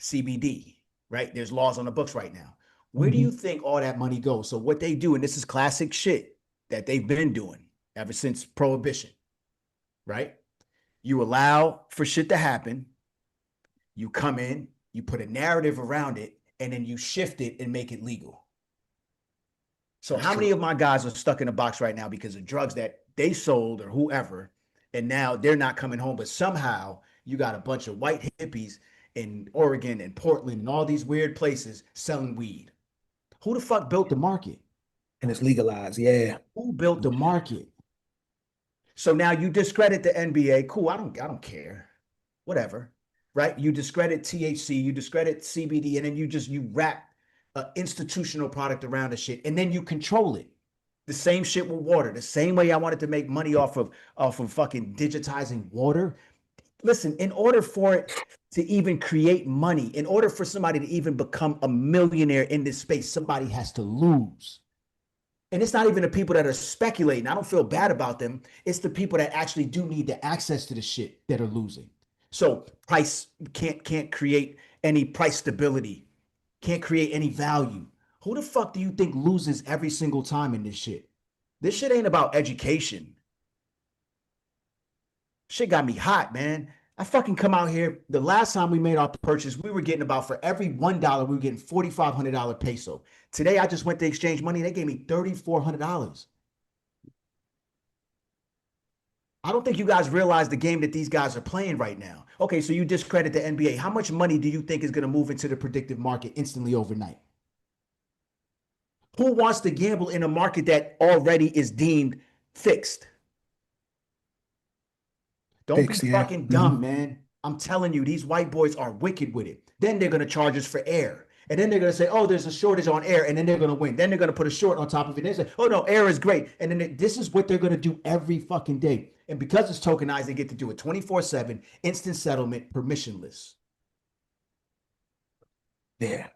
CBD, right? There's laws on the books right now. Where do you hmm think all that money goes? So what they do, and this is classic shit that they've been doing ever since prohibition, right? You allow for shit to happen. You come in, you put a narrative around it, and then you shift it and make it legal. So that's how many true. of my guys are stuck in a box right now because of drugs that they sold or whoever, and now they're not coming home, but somehow you got a bunch of white hippies in Oregon and Portland and all these weird places selling weed. Who the fuck built the market? And it's legalized. Yeah. Who built the market? So now you discredit the NBA. Cool, I don't care. Whatever. Right? You discredit THC, you discredit CBD, and then you wrap an institutional product around the shit, and then you control it. The same shit with water. The same way I wanted to make money off of fucking digitizing water. Listen, in order for it to even create money, in order for somebody to even become a millionaire in this space, somebody has to lose. And it's not even the people that are speculating. I don't feel bad about them. It's the people that actually do need the access to the shit that are losing. So price can't create any price stability, can't create any value. Who the fuck do you think loses every single time in this shit? This shit ain't about education. Shit got me hot, man. I fucking come out here. The last time we made our purchase, we were getting about for every $1, we were getting $4,500 peso. Today, I just went to exchange money. They gave me $3,400. I don't think you guys realize the game that these guys are playing right now. Okay, so you discredit the NBA. How much money do you think is going to move into the predictive market instantly overnight? Who wants to gamble in a market that already is deemed fixed? Don't be Fixed, yeah. fucking dumb, man. I'm telling you, these white boys are wicked with it. Then they're going to charge us for air. And then they're going to say, oh, there's a shortage on air. And then they're going to win. Then they're going to put a short on top of it. And they say, oh, no, air is great. And then this is what they're going to do every fucking day. And because it's tokenized, they get to do it 24/7, instant settlement, permissionless. Yeah.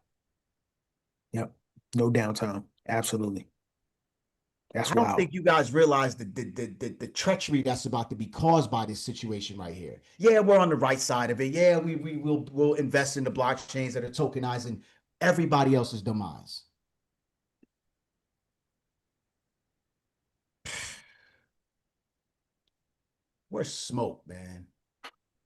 Yep. No downtime. Absolutely. That's I don't wild. think you guys realize the treachery that's about to be caused by this situation right here. Yeah, we're on the right side of it. Yeah, we'll invest in the blockchains that are tokenizing everybody else's demise. We're smoked, man.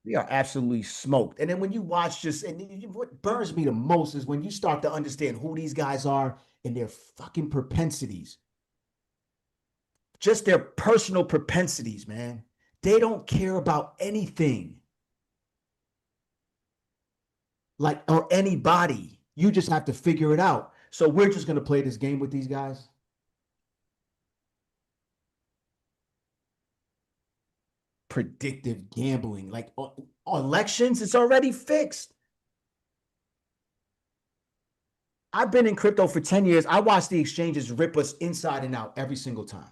We are absolutely smoked. And then when you watch what burns me the most is when you start to understand who these guys are and their fucking propensities, just their personal propensities, man. They don't care about anything like or anybody. You just have to figure it out. So we're just going to play this game with these guys. Predictive gambling, like elections, it's already fixed. I've been in crypto for 10 years. I watch the exchanges rip us inside and out every single time.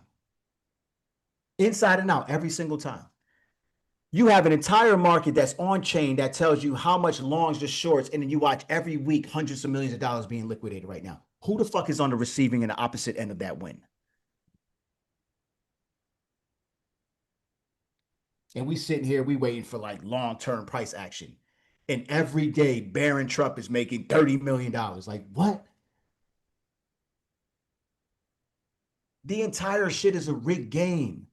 Inside and out every single time. You have an entire market that's on chain that tells you how much longs to shorts, and then you watch every week hundreds of millions of dollars being liquidated right now. Who the fuck is on the receiving and the opposite end of that win? And we sitting here, we waiting for like long-term price action. And every day, Barron Trump is making $30 million. Like, what? The entire shit is a rigged game.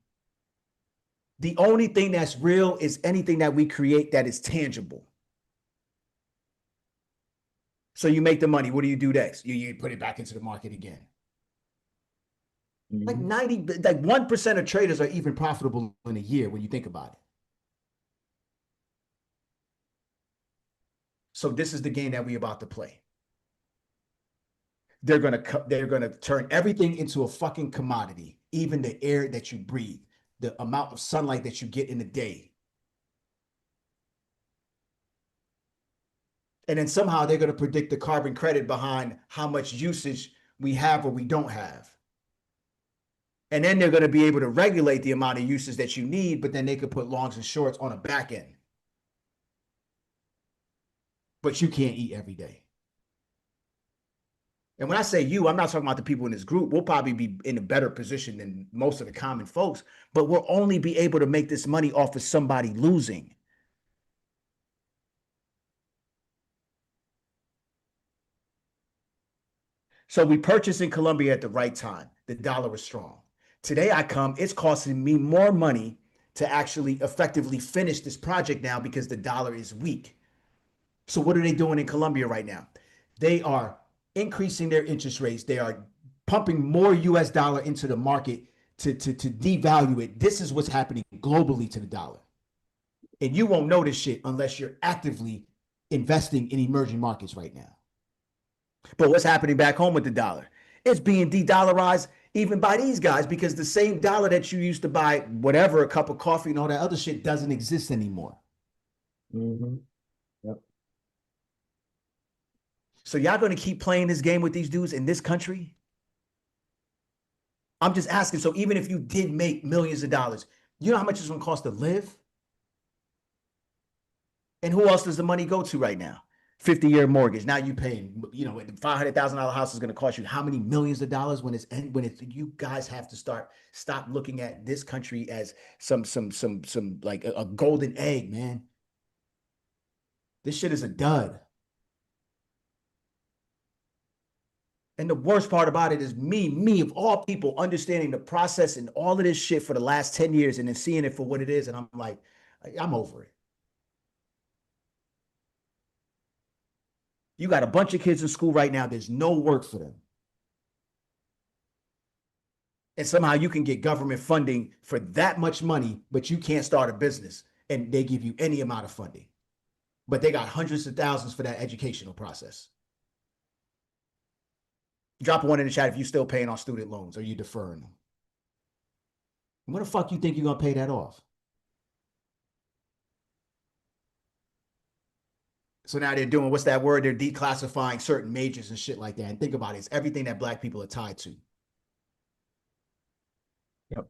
The only thing that's real is anything that we create that is tangible. So you make the money. What do you do next? You put it back into the market again. Like 1% of traders are even profitable in a year when you think about it. So this is the game that we're about to play. They're gonna turn everything into a fucking commodity, even the air that you breathe, the amount of sunlight that you get in a day. And then somehow they're going to predict the carbon credit behind how much usage we have or we don't have. And then they're going to be able to regulate the amount of usage that you need, but then they could put longs and shorts on a back end. But you can't eat every day. And when I say you, I'm not talking about the people in this group. We'll probably be in a better position than most of the common folks, but we'll only be able to make this money off of somebody losing. So we purchased in Colombia at the right time. The dollar was strong. Today I come, it's costing me more money to actually effectively finish this project now because the dollar is weak. So what are they doing in Colombia right now? They are increasing their interest rates. They are pumping more US dollar into the market to devalue it. This is what's happening globally to the dollar. And you won't know this shit unless you're actively investing in emerging markets right now. But what's happening back home with the dollar? It's being de-dollarized even by these guys because the same dollar that you used to buy whatever, a cup of coffee and all that other shit doesn't exist anymore. Yep. So y'all going to keep playing this game with these dudes in this country? I'm just asking. So even if you did make millions of dollars, you know how much it's going to cost to live? And who else does the money go to right now? 50-year mortgage. Now you paying, $500,000 house is going to cost you how many millions of dollars when you guys have to stop looking at this country as some like a golden egg, man. This shit is a dud. And the worst part about it is me of all people, understanding the process and all of this shit for the last 10 years and then seeing it for what it is. And I'm like, I'm over it. You got a bunch of kids in school right now. There's no work for them. And somehow you can get government funding for that much money, but you can't start a business. And they give you any amount of funding. But they got hundreds of thousands for that educational process. Drop one in the chat if you're still paying on student loans or you deferring them. When the fuck you think you're going to pay that off? So now they're doing, what's that word? They're declassifying certain majors and shit like that. And think about it. It's everything that black people are tied to. Yep.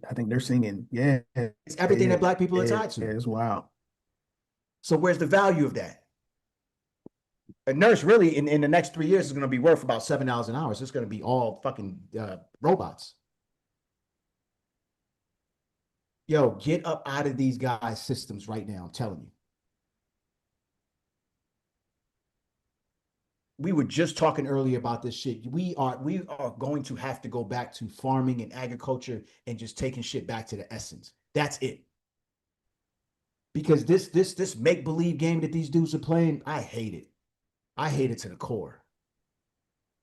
I think they're singing. Yeah. It's everything that black people are tied to. Yeah, it's wild. So where's the value of that? A nurse really in the next 3 years is going to be worth about $7 an hour. So it's going to be all fucking robots. Yo, get up out of these guys' systems right now. I'm telling you. We were just talking earlier about this shit. We are going to have to go back to farming and agriculture and just taking shit back to the essence. That's it. Because this make-believe game that these dudes are playing, I hate it. I hate it to the core.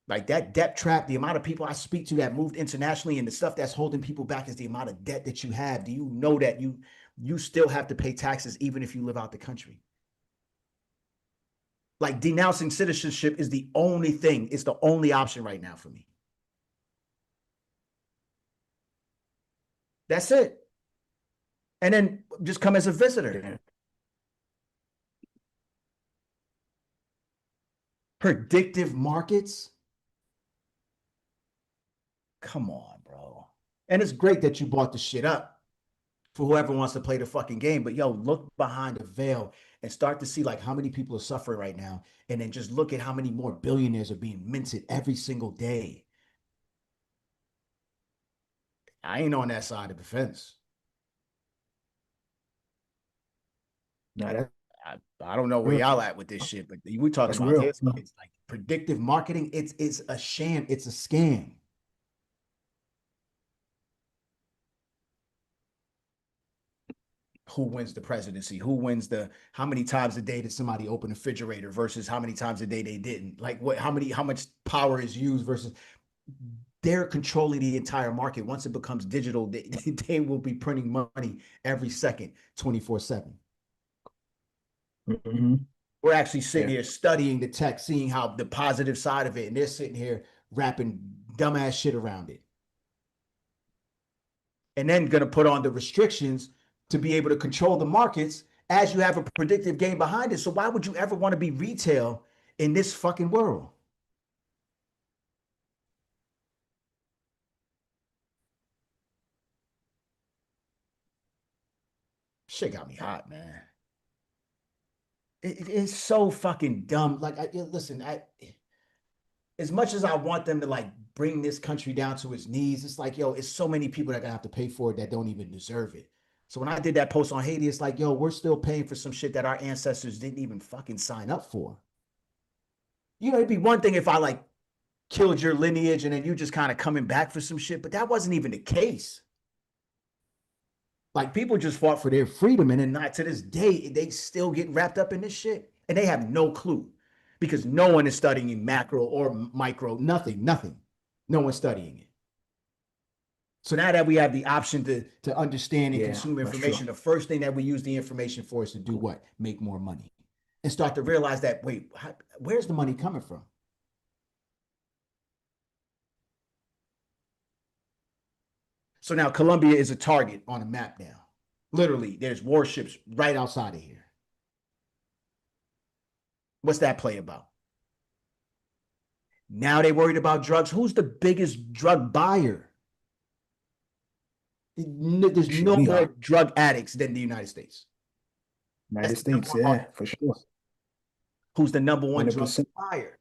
Like that debt trap, the amount of people I speak to that moved internationally and the stuff that's holding people back is the amount of debt that you have. Do you know that you still have to pay taxes even if you live out the country? Like denouncing citizenship is the only thing. It's the only option right now for me. That's it. And then just come as a visitor. Predictive markets? Come on, bro. And it's great that you bought the shit up for whoever wants to play the fucking game. But yo, look behind the veil and start to see like how many people are suffering right now. And then just look at how many more billionaires are being minted every single day. I ain't on that side of the fence. No, I don't know where y'all at with this shit, but we talking about this. It's like predictive marketing. It's a sham. It's a scam. Who wins the presidency? Who wins how many times a day did somebody open a refrigerator versus how many times a day they didn't? Like how much power is used versus they're controlling the entire market. Once it becomes digital, they will be printing money every second, 24/7. Mm-hmm. We're actually sitting here studying the tech, seeing how the positive side of it, and they're sitting here wrapping dumbass shit around it. And then going to put on the restrictions to be able to control the markets as you have a predictive game behind it. So why would you ever want to be retail in this fucking world? Shit got me hot, man. It's so fucking dumb. Like, listen, as much as I want them to like bring this country down to its knees, it's like, yo, it's so many people that are gonna have to pay for it that don't even deserve it. So when I did that post on Haiti, it's like, yo, we're still paying for some shit that our ancestors didn't even fucking sign up for. You know, it'd be one thing if I like killed your lineage and then you just kind of coming back for some shit, but that wasn't even the case. Like people just fought for their freedom, and then not to this day, they still get wrapped up in this shit. And they have no clue because no one is studying macro or micro, nothing. No one's studying it. So now that we have the option to understand and consume information, the first thing that we use the information for is to do what? Make more money. And start to realize that, wait, where's the money coming from? So now Colombia is a target on a map now. Literally, there's warships right outside of here. What's that play about? Now they worried about drugs. Who's the biggest drug buyer? There's no more drug addicts than the United States. United States, yeah, for sure. Who's the number one drug supplier?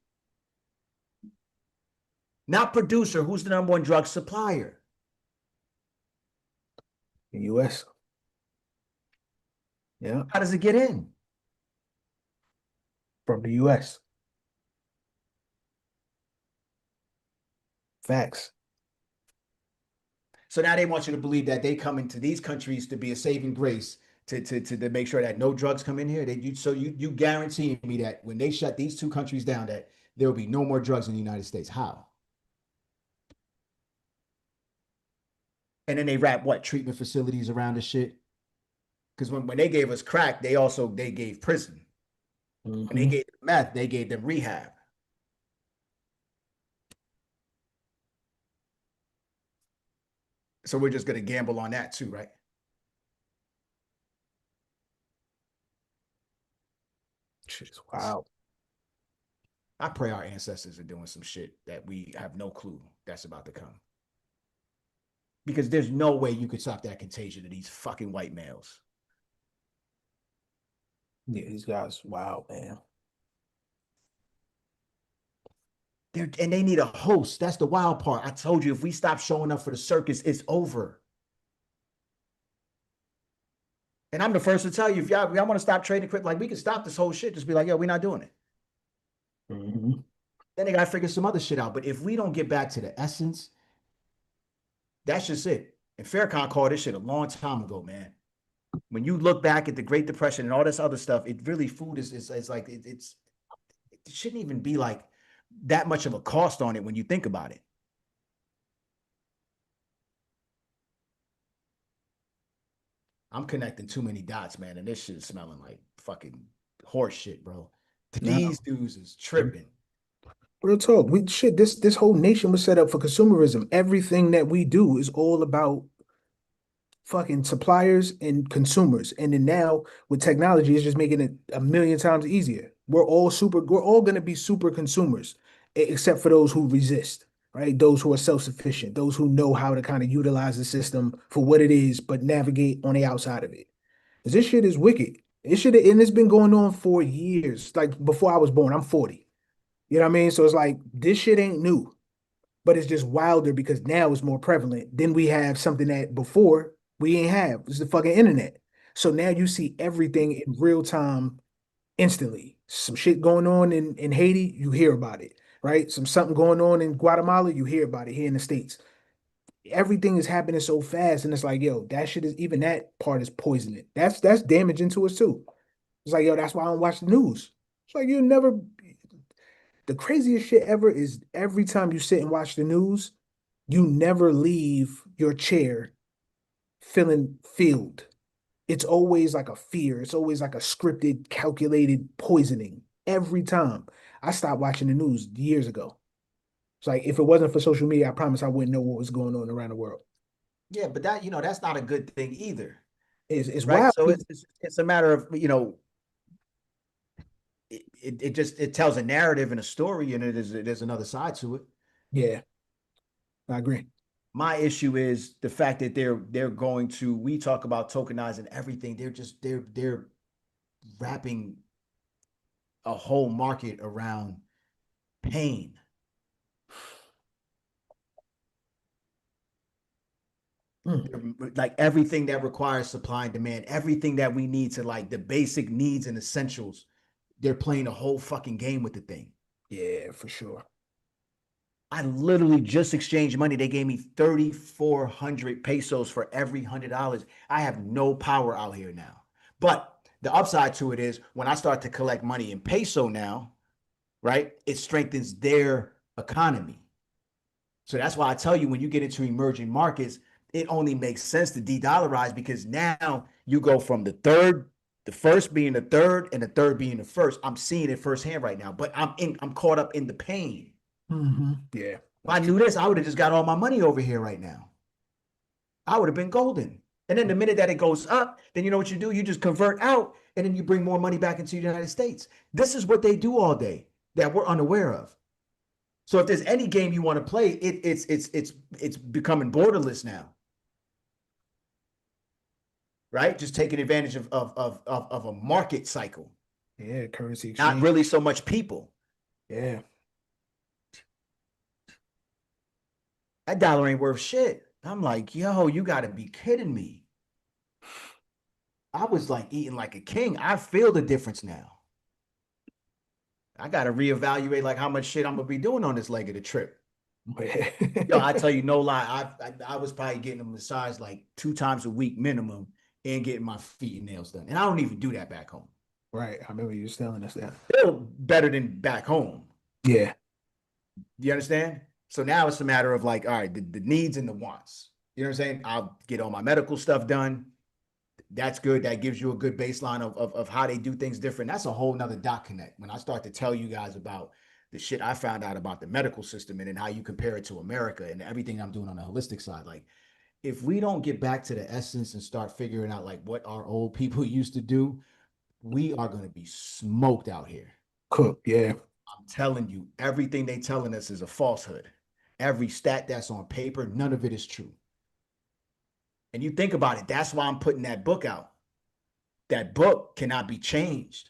Not producer. Who's the number one drug supplier? The U.S. Yeah. How does it get in? from the US. Facts. So now they want you to believe that they come into these countries to be a saving grace to make sure that no drugs come in here. You guarantee me that when they shut these two countries down, that there will be no more drugs in the United States. How? And then they wrap what treatment facilities around the shit? Because when they gave us crack, they gave prison. When they Mm-hmm. gave meth, they gave them rehab. So we're just gonna gamble on that too, right? Shit is wild. I pray our ancestors are doing some shit that we have no clue that's about to come. Because there's no way you could stop that contagion of these fucking white males. Yeah, these guys, wow, man. And they need a host. That's the wild part. I told you, if we stop showing up for the circus, it's over. And I'm the first to tell you, if y'all want to stop trading quick, like we can stop this whole shit. Just be like, yo, we're not doing it. Mm-hmm. Then they got to figure some other shit out. But if we don't get back to the essence, that's just it. And Farrakhan called this shit a long time ago, man. When you look back at the Great Depression and all this other stuff, it really food is like it shouldn't even be like that much of a cost on it when you think about it. I'm connecting too many dots, man, and this shit is smelling like fucking horse shit, bro. No, These dudes is tripping. real talk. We shit. This whole nation was set up for consumerism. Everything that we do is all about fucking suppliers and consumers. And then now with technology, it's just making it a million times easier. We're all gonna be super consumers, except for those who resist, right? Those who are self-sufficient, those who know how to kind of utilize the system for what it is, but navigate on the outside of it. Because this shit is wicked. And it's been going on for years. Like before I was born, I'm 40. You know what I mean? So it's like this shit ain't new, but it's just wilder because now it's more prevalent. Then we have something that before we ain't have. It's the fucking internet. So now you see everything in real time instantly. Some shit going on in Haiti, you hear about it, right? Something going on in Guatemala, you hear about it here in the States. Everything is happening so fast, and it's like, yo, that shit is even that part is poisoning. That's damaging to us too. It's like, yo, that's why I don't watch the news. It's like you never the craziest shit ever is every time you sit and watch the news, you never leave your chair feeling filled. It's always like a fear. It's always like a scripted, calculated poisoning every time. I stopped watching the news years ago. It's like if it wasn't for social media, I promise I wouldn't know what was going on around the world. Yeah, but that's not a good thing either, It's right? wild. So it's a matter of it just it tells a narrative and a story, and there's another side to it. Yeah, I agree. My issue is the fact that they're going to we talk about tokenizing everything. They're wrapping a whole market around pain. Mm, Like everything that requires supply and demand, everything that we need to like the basic needs and essentials, they're playing a whole fucking game with the thing. yeah, for sure. I literally just exchanged money. They gave me 3,400 pesos for every $100. I have no power out here now. But the upside to it is when I start to collect money in peso now, right? It strengthens their economy. So that's why I tell you when you get into emerging markets, it only makes sense to de-dollarize because now you go from the first being the third, and the third being the first. I'm seeing it firsthand right now, but I'm caught up in the pain. Yeah, If I that's true. knew this, I would have just got all my money over here right now. I would have been golden. And then the minute that it goes up, then you know what you do? You just convert out and then you bring more money back into the United States. This is what they do all day that we're unaware of. So if there's any game you want to play, it's becoming borderless now, right? Just taking advantage of a market cycle, Yeah, currency not exchange. really so much people. Yeah. That dollar ain't worth shit. I'm like, yo, you got to be kidding me. I was like eating like a king. I feel the difference now. I got to reevaluate like how much shit I'm gonna be doing on this leg of the trip. Yo, I tell you no lie, I was probably getting a massage like 2 times a week minimum and getting my feet and nails done. And I don't even do that back home. Right. I remember you was telling us that. Still better than back home. Yeah. You understand? So now it's a matter of like, all right, the needs and the wants. You know what I'm saying? I'll get all my medical stuff done. That's good. That gives you a good baseline of how they do things different. That's a whole nother dot connect. When I start to tell you guys about the shit I found out about the medical system and then how you compare it to America and everything I'm doing on the holistic side, like if we don't get back to the essence and start figuring out like what our old people used to do, we are going to be smoked out here. Cook. Yeah. I'm telling you, everything they telling us is a falsehood. Every stat that's on paper, none of it is true. And you think about it, that's why I'm putting that book out. That book cannot be changed.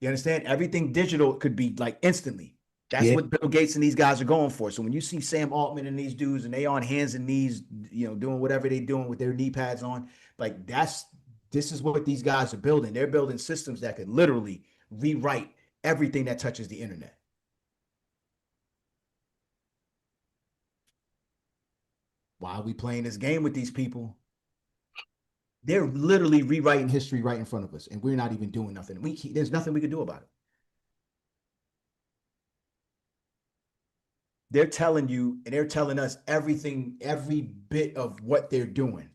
You understand? Everything digital could be like instantly. That's Yeah. what Bill Gates and these guys are going for. So when you see Sam Altman and these dudes and they on hands and knees, doing whatever they doing with their knee pads on, like this is what these guys are building. They're building systems that could literally rewrite everything that touches the internet. Why are we playing this game with these people? They're literally rewriting history right in front of us, and we're not even doing nothing. There's nothing we can do about it. They're telling you and they're telling us everything, every bit of what they're doing,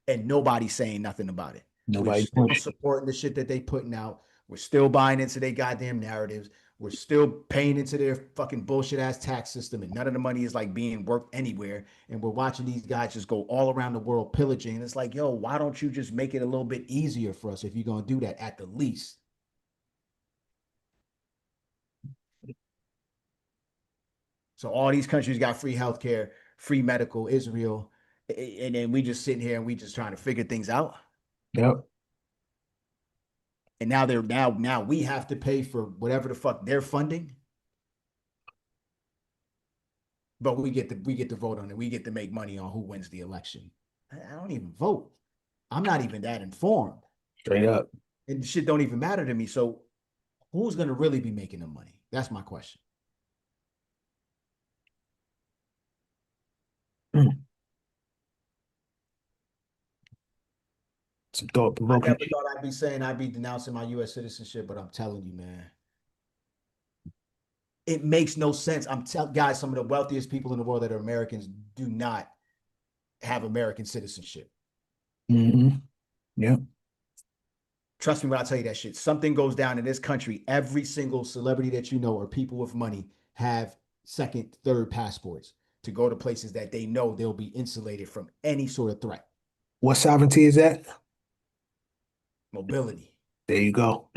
and nobody's saying nothing about it. We're Nobody still pushed. supporting the shit that they putting out. We're still buying into their goddamn narratives. We're still paying into their fucking bullshit ass tax system, and none of the money is like being worked anywhere. And we're watching these guys just go all around the world pillaging. And it's like, yo, why don't you just make it a little bit easier for us if you're gonna do that at the least? So all these countries got free healthcare, free medical, Israel, and then we just sitting here and we just trying to figure things out. Yep. And now they're now we have to pay for whatever the fuck they're funding, but we get to vote on it. We get to make money on who wins the election. I don't even vote. I'm not even that informed, Straight up. and the shit don't even matter to me. So who's gonna really be making the money? That's my question. Mm. Some thought I provoking. never thought I'd be saying I'd be denouncing my U.S. citizenship, but I'm telling you, man, it makes no sense. I'm telling guys, some of the wealthiest people in the world that are Americans do not have American citizenship. Mm-hmm. Yep. Trust me when I tell you that shit. Something goes down in this country, every single celebrity that you know or people with money have second, third passports to go to places that they know they'll be insulated from any sort of threat. What sovereignty is that? Mobility. There you go.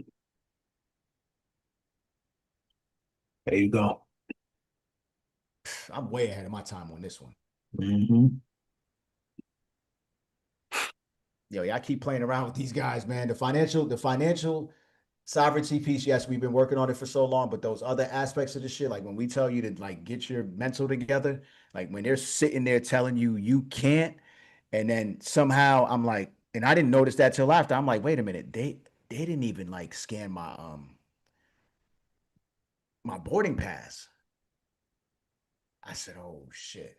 There you go. I'm way ahead of my time on this one. Mm-hmm. Yo, yeah, I keep playing around with these guys, man. The financial sovereignty piece, yes, we've been working on it for so long, but those other aspects of the shit, like when we tell you to like get your mental together, like when they're sitting there telling you you can't, and then somehow I'm like, and I didn't notice that till after. I'm like, wait a minute, they didn't even like scan my boarding pass. I said, oh shit.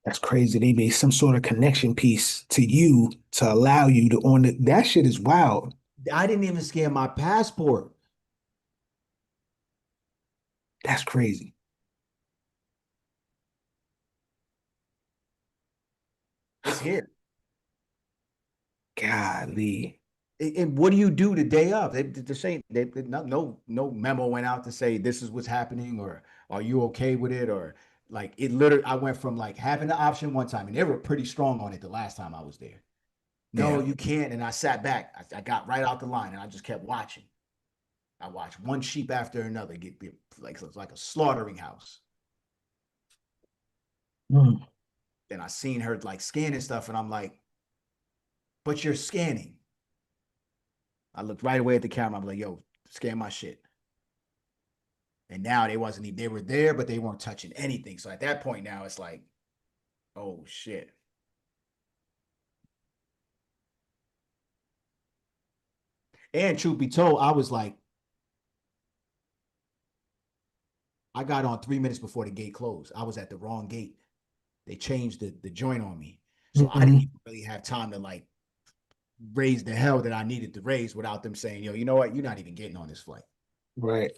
That's crazy. They made some sort of connection piece to you to allow you to on it. That shit is wild. I didn't even scan my passport. That's crazy. It's here. Golly. And what do you do the day of? They say no memo went out to say this is what's happening or are you okay with it or like it literally I went from like having the option one time and they were pretty strong on it the last time I was there. No, Yeah. you can't. And I sat back. I got right out the line and I just kept watching. I watched one sheep after another get like it's like a slaughtering house. Mm. Then I seen her like scanning stuff and I'm like, but you're scanning. I looked right away at the camera. I'm like, yo, scan my shit. And now they were there, but they weren't touching anything. So at that point now it's like, oh shit. And truth be told, I was like, I got on 3 minutes before the gate closed. I was at the wrong gate. They changed the joint on me. So I didn't Mm-mm. even really have time to like raise the hell that I needed to raise without them saying, yo, you know what? You're not even getting on this flight. Right.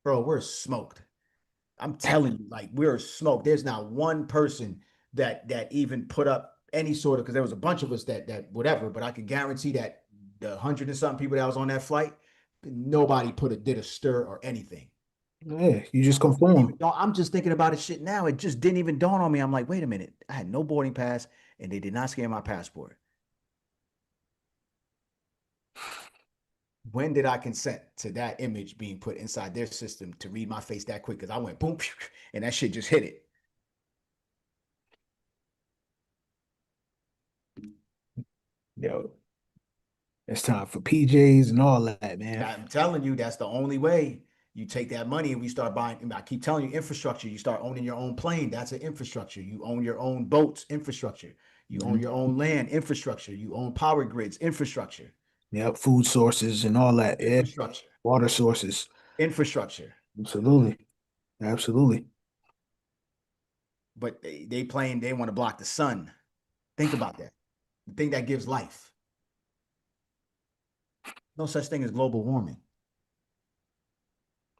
Bro, we're smoked. I'm telling you, like we're smoked. There's not one person that even put up any sort of, because there was a bunch of us that whatever, but I can guarantee that the hundred and something people that was on that flight, nobody did a stir or anything. Yeah, you just Bro, it didn't even conform. dawn. I'm just thinking about it shit now. It just didn't even dawn on me. I'm like, wait a minute. I had no boarding pass and they did not scan my passport. When did I consent to that image being put inside their system to read my face that quick? Because I went boom, and that shit just hit it. Yo, it's time for PJs and all that, man. I'm telling you, that's the only way. You take that money and we start buying. I keep telling you, infrastructure. You start owning your own plane. That's an infrastructure. You own your own boats, infrastructure. You own Mhm. your own land, infrastructure. You own power grids, infrastructure. Yep, food sources and all that. Yeah, Infrastructure. water sources. Infrastructure. Absolutely. Absolutely. But they playing, they want to block the sun. Think about that. The thing that gives life. No such thing as global warming.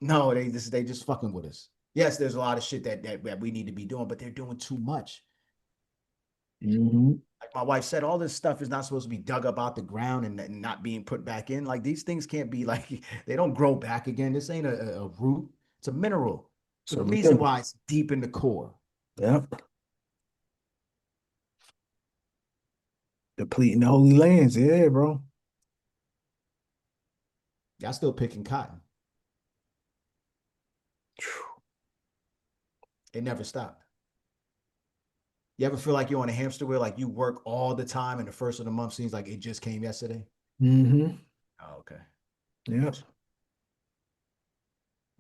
No, they just fucking with us. Yes, there's a lot of shit that we need to be doing, but they're doing too much. Hmm. Like my wife said, all this stuff is not supposed to be dug up out the ground and not being put back in. Like these things can't be like they don't grow back again. This ain't a root. It's a mineral. It's a So, reason why it's deep in the core. yep, depleting the holy lands. Yeah, bro. Y'all still picking cotton. It never stopped. You ever feel like you're on a hamster wheel, like you work all the time and the first of the month seems like it just came yesterday? Hmm. Oh, okay. Yep.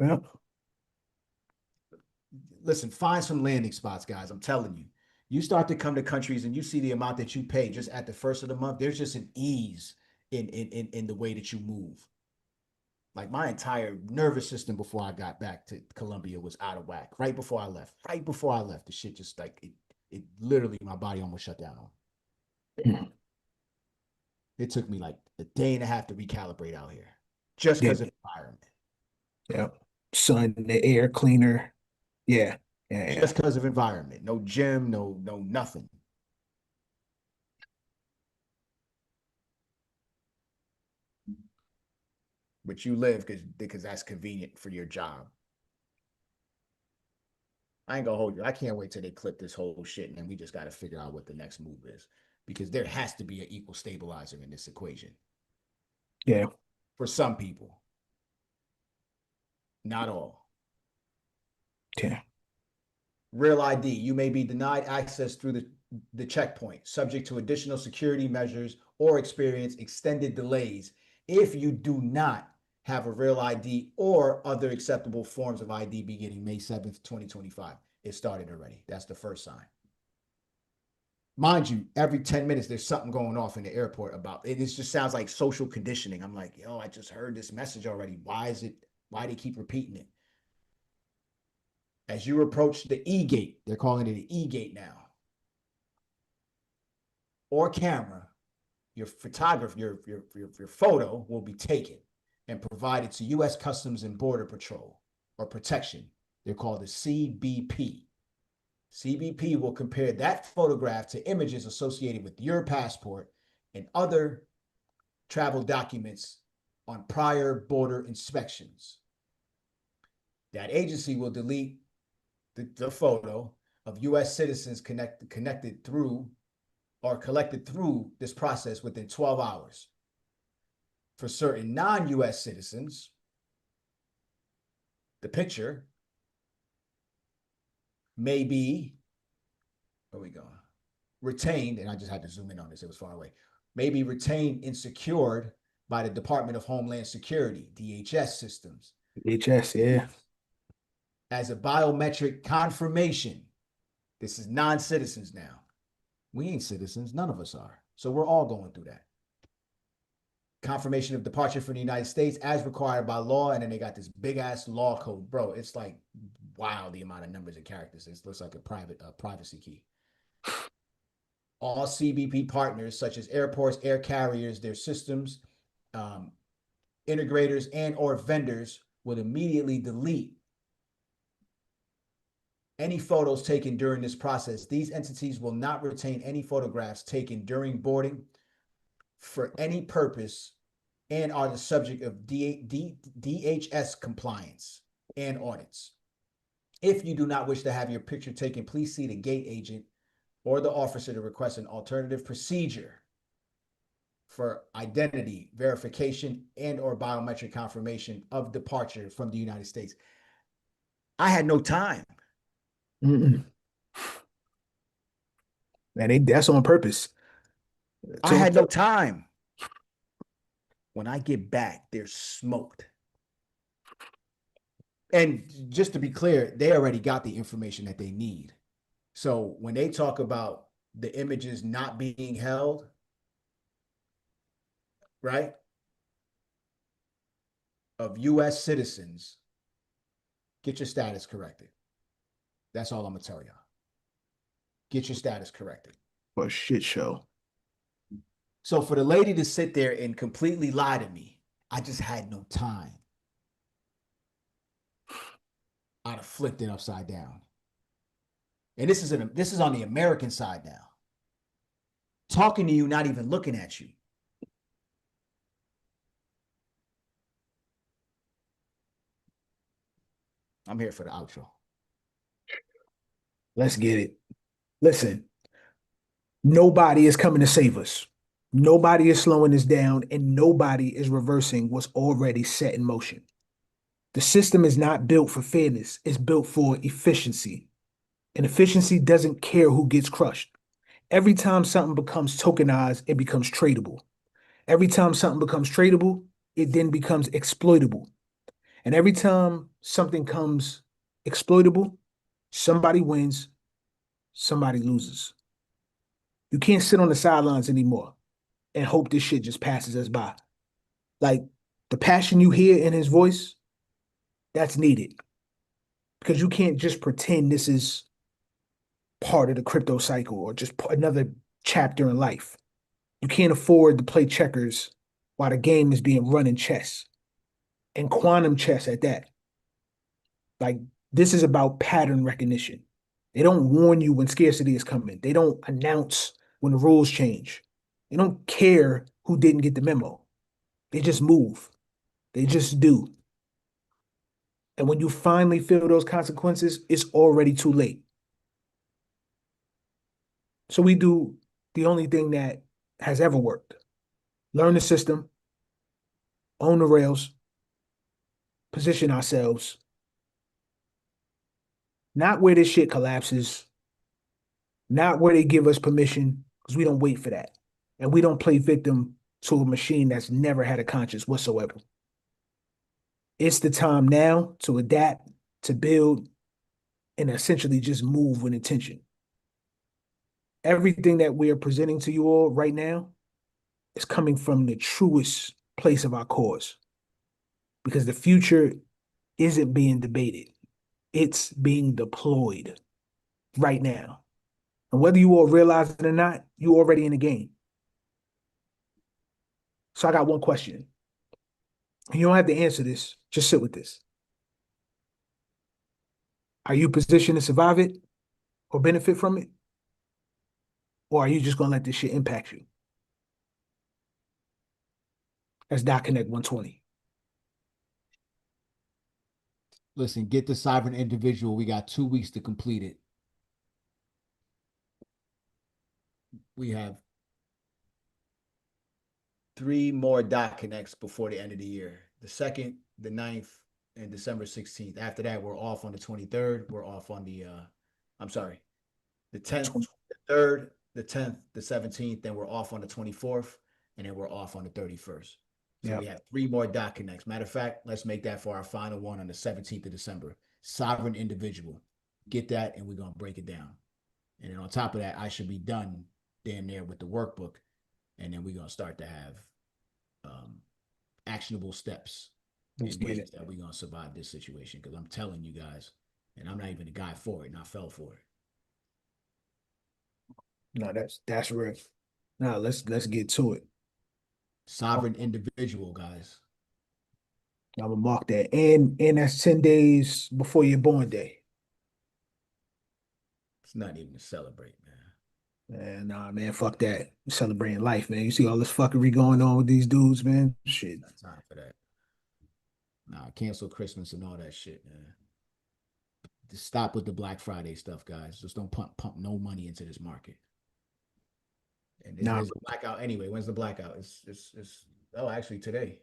Yep. Listen, find some landing spots, guys. I'm telling you. You start to come to countries and you see the amount that you pay just at the first of the month. There's just an ease in the way that you move. Like my entire nervous system before I got back to Colombia was out of whack. Right before I left. Right before I left, the shit just like it literally my body almost shut down on. It took me like a day and a half to recalibrate out here. Just Yeah. because of environment. Yep. Sun, the air cleaner. Yeah. Yeah. Yeah. Just because of environment. No gym, no nothing. But you live because that's convenient for your job. I ain't gonna hold you. I can't wait till they clip this whole shit, and then we just got to figure out what the next move is, because there has to be an equal stabilizer in this equation Yeah. for some people, not all. Yeah. Real ID, you may be denied access through the checkpoint, subject to additional security measures or experience extended delays if you do not have a real ID or other acceptable forms of ID beginning May 7th, 2025. It started already. That's the first sign. Mind you, every 10 minutes there's something going off in the airport about it. It just sounds like social conditioning. I'm like, yo, I just heard this message already. Why they keep repeating it? As you approach the E gate, they're calling it an E gate now, or camera, your photograph, your photo will be taken and provided to U.S. Customs and Border Patrol or protection. They're called the CBP. CBP will compare that photograph to images associated with your passport and other travel documents on prior border inspections. That agency will delete the photo of U.S. citizens connected through or collected through this process within 12 hours. For certain non-U.S. citizens, the picture may be, where we go, retained, and I just had to zoom in on this, it was far away, may be retained and secured by the Department of Homeland Security, DHS systems, HS. Yeah. as a biometric confirmation. This is non-citizens now. We ain't citizens, none of us are. So we're all going through that. confirmation of departure from the United States as required by law. And then they got this big ass law code, bro. It's like, wow, the amount of numbers and characters. It looks like a privacy key. All CBP partners, such as airports, air carriers, their systems, integrators, and or vendors would immediately delete any photos taken during this process. These entities will not retain any photographs taken during boarding for any purpose and are the subject of DHS compliance and audits. If you do not wish to have your picture taken, please see the gate agent or the officer to request an alternative procedure for identity verification and or biometric confirmation of departure from the United States. I had no time. And that's on purpose. I had no time. When I get back, they're smoked. And just to be clear, they already got the information that they need. So when they talk about the images not being held, right, of US citizens, get your status corrected. That's all I'm gonna tell y'all. Get your status corrected. What a shit show. So for the lady to sit there and completely lie to me, I just had no time. I'd have flipped it upside down. And this is on the American side now. Talking to you, not even looking at you. I'm here for the outro. Let's get it. Listen, nobody is coming to save us. Nobody is slowing us down, and nobody is reversing what's already set in motion. The system is not built for fairness, it's built for efficiency. And efficiency doesn't care who gets crushed. Every time something becomes tokenized, it becomes tradable. Every time something becomes tradable, it then becomes exploitable. And every time something comes exploitable, somebody wins, somebody loses. You can't sit on the sidelines anymore and hope this shit just passes us by. Like the passion you hear in his voice, that's needed. Because you can't just pretend this is part of the crypto cycle or just another chapter in life. You can't afford to play checkers while the game is being run in chess and quantum chess at that. Like, this is about pattern recognition. They don't warn you when scarcity is coming. They don't announce when the rules change. They don't care who didn't get the memo. They just move. They just do. And when you finally feel those consequences, it's already too late. So we do the only thing that has ever worked. Learn the system, own the rails, position ourselves. Not where this shit collapses, not where they give us permission, because we don't wait for that. And we don't play victim to a machine that's never had a conscience whatsoever. It's the time now to adapt, to build, and essentially just move with intention. Everything that we are presenting to you all right now is coming from the truest place of our cause. Because the future isn't being debated. It's being deployed right now. And whether you all realize it or not, you're already in the game. So I got one question. You don't have to answer this. Just sit with this. Are you positioned to survive it or benefit from it? Or are you just going to let this shit impact you? That's Connect 120. Listen, get the sovereign individual. We got 2 weeks to complete it. We have 3 more connects before the end of the year. The 2nd, the 9th, and December 16th. After that, we're off on the 23rd. We're off on the, the 10th, the 3rd, the 10th, the 17th. Then we're off on the 24th. And then we're off on the 31st. So we have 3 more connects. Matter of fact, let's make that for our final one on the 17th of December. Sovereign individual. Get that, and we're going to break it down. And then on top of that, I should be done damn near with the workbook. And then we're going to start to have actionable steps Let's and get ways it. that we're gonna survive this situation. Because I'm telling you guys, and I'm not even a guy for it, and I fell for it. No, that's real. Now let's get to it. Sovereign individual, guys. I'm gonna mark that. And that's 10 days before your born day. It's not even to celebrate, man. Man, nah, man, fuck that. We celebrating life, man. You see all this fuckery going on with these dudes, man. Shit. Not time for that. Nah, cancel Christmas and all that shit, man. Just stop with the Black Friday stuff, guys. Just don't pump no money into this market. And Nah, there's a blackout anyway. When's the blackout? It's oh, actually today.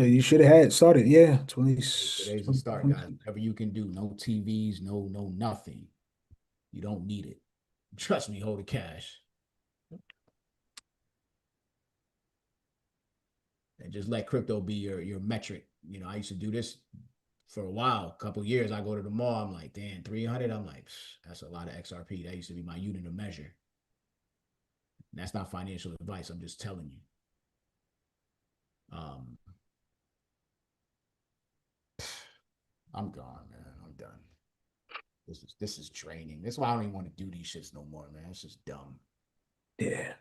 you should have had it started. Yeah, 20, Today's the start, guys. Whatever you can do. No TVs, no nothing. You don't need it. Trust me, hold the cash. And just let crypto be your metric. You know, I used to do this for a while, a couple years. I go to the mall, I'm like, damn, 300. I'm like, that's a lot of XRP. That used to be my unit of measure. And that's not financial advice. I'm just telling you. Um, I'm gone, man. I'm done. This is draining. That's why I don't even want to do these shits no more, man. It's just dumb. yeah.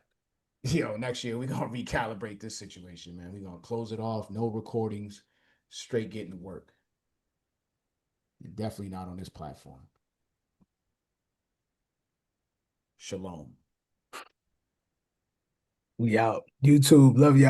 Yo, next year we're gonna recalibrate this situation, man. We're gonna close it off, no recordings, straight getting to work. And definitely not on this platform. Shalom. We out. YouTube, love y'all.